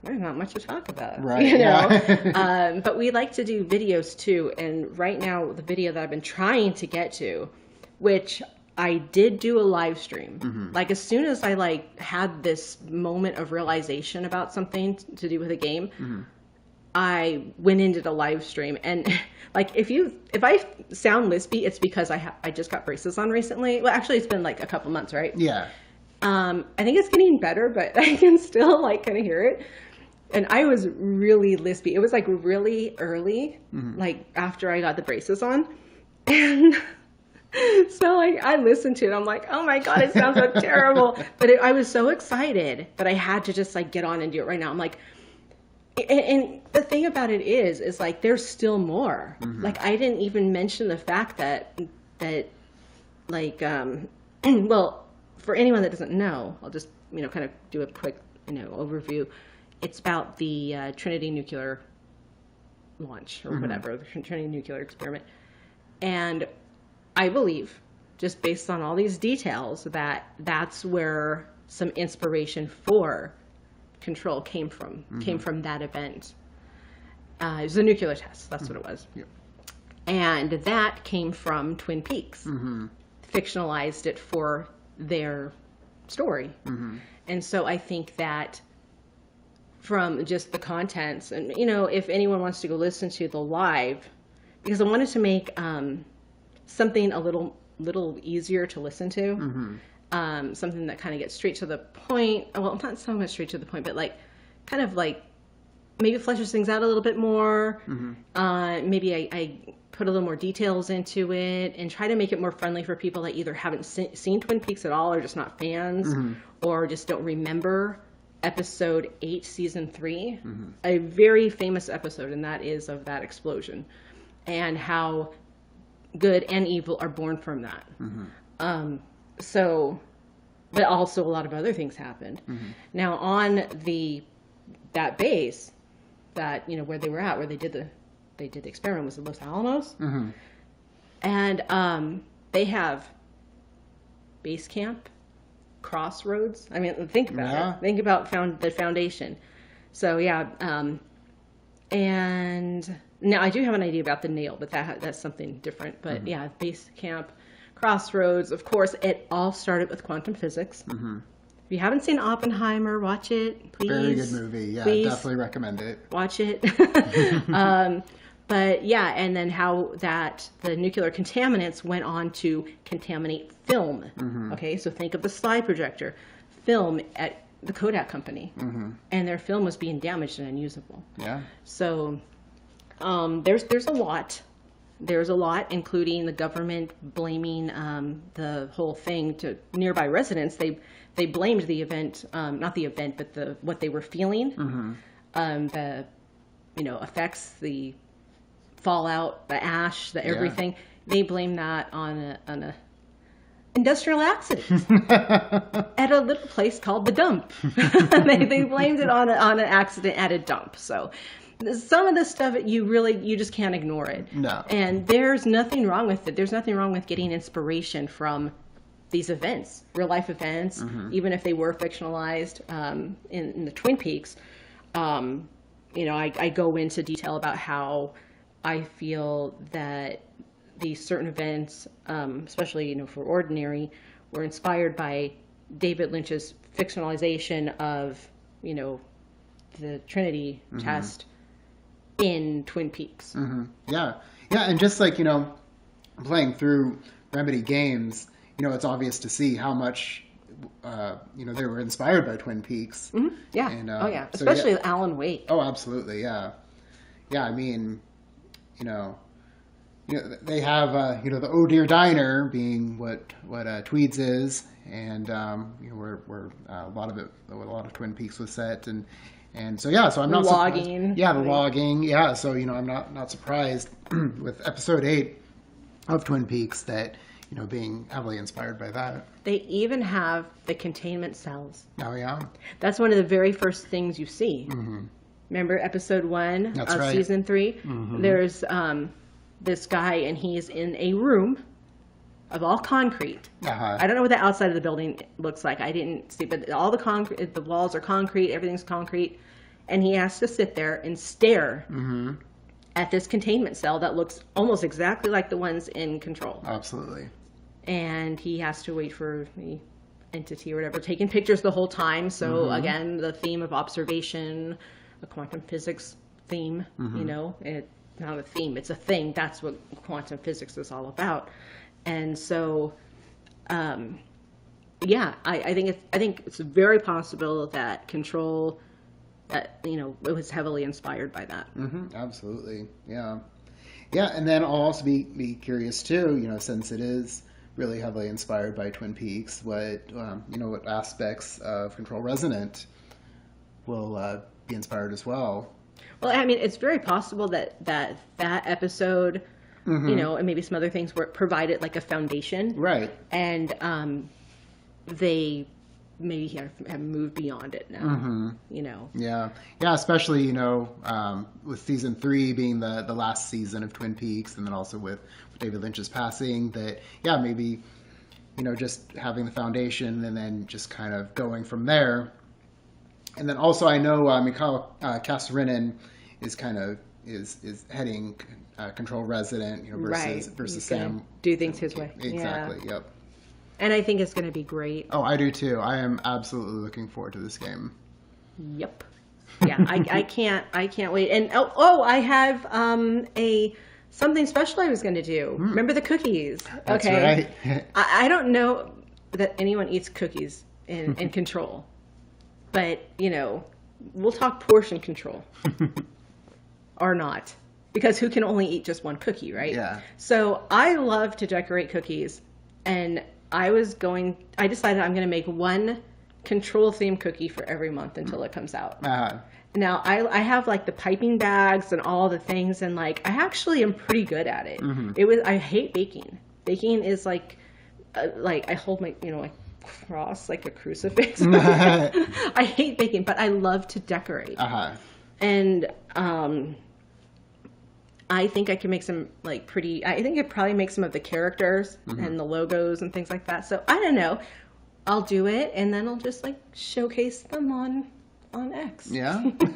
A: there's not much to talk about,
B: right?
A: But we like to do videos too. And right now, the video that I've been trying to get to, which I did do a live stream. Like as soon as I had this moment of realization about something to do with a game, I went into the live stream. And if I sound lispy, it's because I just got braces on recently. Well, actually, it's been like a couple months, right?
B: Yeah.
A: I think it's getting better, but I can still kind of hear it. And I was really lispy. It was really early, after I got the braces on. And so I listened to it. I'm like, oh my God, it sounds so terrible. But I was so excited that I had to just get on and do it right now. I'm like, and the thing about it is there's still more. I didn't even mention the fact that well, for anyone that doesn't know, I'll just, kind of do a quick, overview. It's about the Trinity nuclear launch or whatever, the Trinity nuclear experiment. And I believe, just based on all these details, that that's where some inspiration for Control came from that event. It was a nuclear test. That's what it was.
B: Yep.
A: And that came from Twin Peaks. Fictionalized it for their story. And so I think that from just the contents, and if anyone wants to go listen to the live, because I wanted to make something a little easier to listen to, something that kind of gets straight to the point. Well, not so much straight to the point, but kind of maybe fleshes things out a little bit more. Maybe I put a little more details into it and try to make it more friendly for people that either haven't seen Twin Peaks at all, or just not fans, or just don't remember episode 8, season 3, a very famous episode, and that is of that explosion and how good and evil are born from that. But also a lot of other things happened. Now on that base, that where they were at, where they did the experiment, was in Los Alamos, and they have base camp, crossroads. I mean, think about it. Think about the foundation. So and now I do have an idea about the nail, but that's something different. But base camp, crossroads. Of course, it all started with quantum physics. If you haven't seen Oppenheimer, watch it, please.
B: Very good movie. Yeah,
A: please
B: definitely recommend it.
A: Watch it. But and then how that the nuclear contaminants went on to contaminate film. Okay, so think of the slide projector, film at the Kodak company, and their film was being damaged and unusable. Yeah. So there's a lot. There's a lot, including the government blaming the whole thing to nearby residents. They blamed the event, not the event, but what they were feeling, the effects, the fallout, the ash, the everything. They blamed that on a industrial accident at a little place called the dump. they blamed it on an accident at a dump. So some of this stuff, you just can't ignore it.
B: No.
A: And there's nothing wrong with it. There's nothing wrong with getting inspiration from these events, real life events, even if they were fictionalized in the Twin Peaks. You know, I go into detail about how I feel that these certain events, especially, you know, for Ordinary, were inspired by David Lynch's fictionalization of, you know, the Trinity test in Twin Peaks.
B: Yeah. Yeah, and just like, you know, playing through Remedy games, you know, it's obvious to see how much, you know, they were inspired by Twin Peaks.
A: Yeah.
B: And,
A: oh, yeah.
B: so,
A: Especially Alan Wake.
B: Oh, absolutely. Yeah. Yeah, I mean, you know, they have, you know, the Oh Dear Diner being what Tweeds is, and you know, where a lot of Twin Peaks was set, and so yeah, so I'm not
A: logging.
B: Surprised. Yeah, the logging. Yeah, so you know, I'm not surprised with episode 8 of Twin Peaks that, you know, being heavily inspired by that.
A: They even have the containment cells.
B: Oh yeah,
A: that's one of the very first things you see. Remember episode 1
B: That's
A: of
B: right.
A: season 3? There's this guy, and he's in a room of all concrete. I don't know what the outside of the building looks like. I didn't see, but all the concrete, the walls are concrete, everything's concrete, and he has to sit there and stare at this containment cell that looks almost exactly like the ones in Control.
B: Absolutely.
A: And he has to wait for the entity or whatever, taking pictures the whole time. So again, the theme of observation, the quantum physics theme, you know, it's not a theme, it's a thing. That's what quantum physics is all about. And so, yeah, I think it's very possible that Control, you know, it was heavily inspired by that.
B: Absolutely. Yeah. Yeah. And then I'll also be curious too, you know, since it is really heavily inspired by Twin Peaks, what, you know, what aspects of Control Resonant will be inspired as well.
A: Well, I mean, it's very possible that episode, you know, and maybe some other things were provided like a foundation.
B: Right.
A: And they maybe have moved beyond it now, you know. Yeah.
B: Yeah, especially, you know, with season 3 being the last season of Twin Peaks, and then also with David Lynch's passing, that, yeah, maybe, you know, just having the foundation and then just kind of going from there. And then also I know Mikhail Kasserinen is kind of is heading Control Resonant, you know, versus Sam.
A: Do things his way.
B: Exactly.
A: Yeah.
B: Yep.
A: And I think it's going to be great.
B: Oh, I do too. I am absolutely looking forward to this game.
A: Yep. Yeah, I can't wait. And I have something special I was going to do. Remember the cookies?
B: That's
A: okay.
B: Right.
A: I don't know that anyone eats cookies in Control, but you know, we'll talk portion control or not, because who can only eat just one cookie, right?
B: Yeah.
A: So I love to decorate cookies, and I decided I'm going to make one Control themed cookie for every month until it comes out. Now I have like the piping bags and all the things, and like I actually am pretty good at it. I hate baking. Baking is like I hold my, you know, like cross like a crucifix. I hate baking, but I love to decorate. And I think I can make some like pretty, I think I probably make some of the characters and the logos and things like that. So I don't know. I'll do it, and then I'll just like showcase them on X. Yeah.
B: And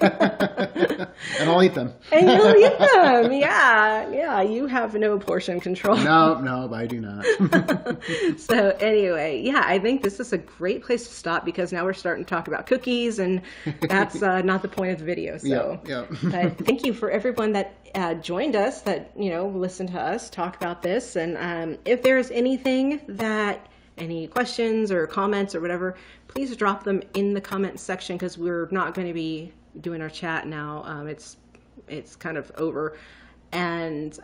B: I'll eat them.
A: And you'll eat them. Yeah. You have no portion control.
B: No, I do not.
A: So anyway, yeah, I think this is a great place to stop, because now we're starting to talk about cookies, and that's not the point of the video. So
B: Yep.
A: But thank you for everyone that joined us, that, you know, listened to us talk about this. And if there's anything any questions or comments or whatever, please drop them in the comment section, because we're not going to be doing our chat now. It's kind of over. And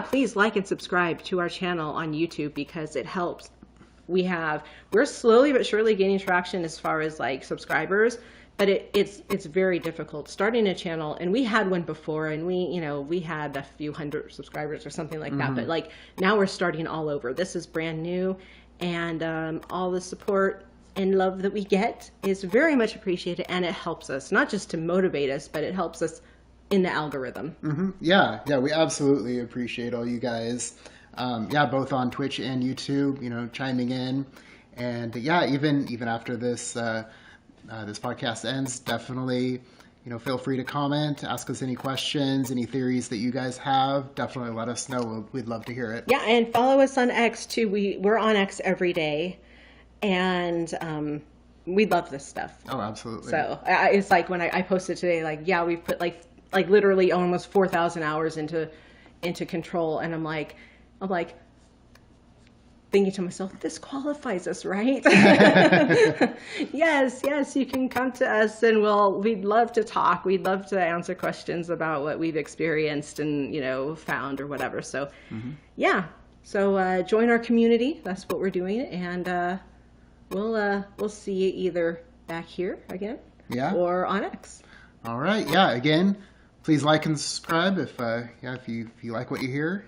A: please like and subscribe to our channel on YouTube, because it helps. We're slowly but surely gaining traction as far as like subscribers, but it's very difficult starting a channel. And we had one before, and we had a few hundred subscribers or something like that. But like now we're starting all over. This is brand new. And all the support and love that we get is very much appreciated, and it helps us, not just to motivate us, but it helps us in the algorithm.
B: Yeah, we absolutely appreciate all you guys both on Twitch and YouTube, chiming in. And even after this this podcast ends, definitely, feel free to comment, ask us any questions, any theories that you guys have. Definitely let us know. We'd love to hear it.
A: Yeah, and follow us on X too. We're on X every day, and we love this stuff.
B: Oh, absolutely.
A: So it's like when I posted today, we've put like literally almost 4,000 hours into Control, and I'm like thinking to myself, this qualifies us, right? Yes, you can come to us, and we'd love to talk. We'd love to answer questions about what we've experienced and found or whatever. So so join our community. That's what we're doing, and we'll see you either back here again, or on X.
B: All right, again, please like and subscribe if you like what you hear.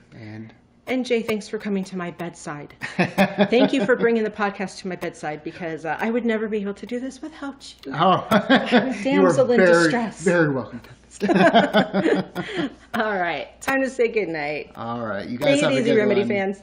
A: And Jay, thanks for coming to my bedside. Thank you for bringing the podcast to my bedside, because I would never be able to do this without you.
B: Oh,
A: damsel in distress.
B: Very welcome.
A: All right, time to say goodnight.
B: All right, you guys
A: Take
B: have
A: it
B: a
A: easy,
B: good
A: Remedy
B: one.
A: fans.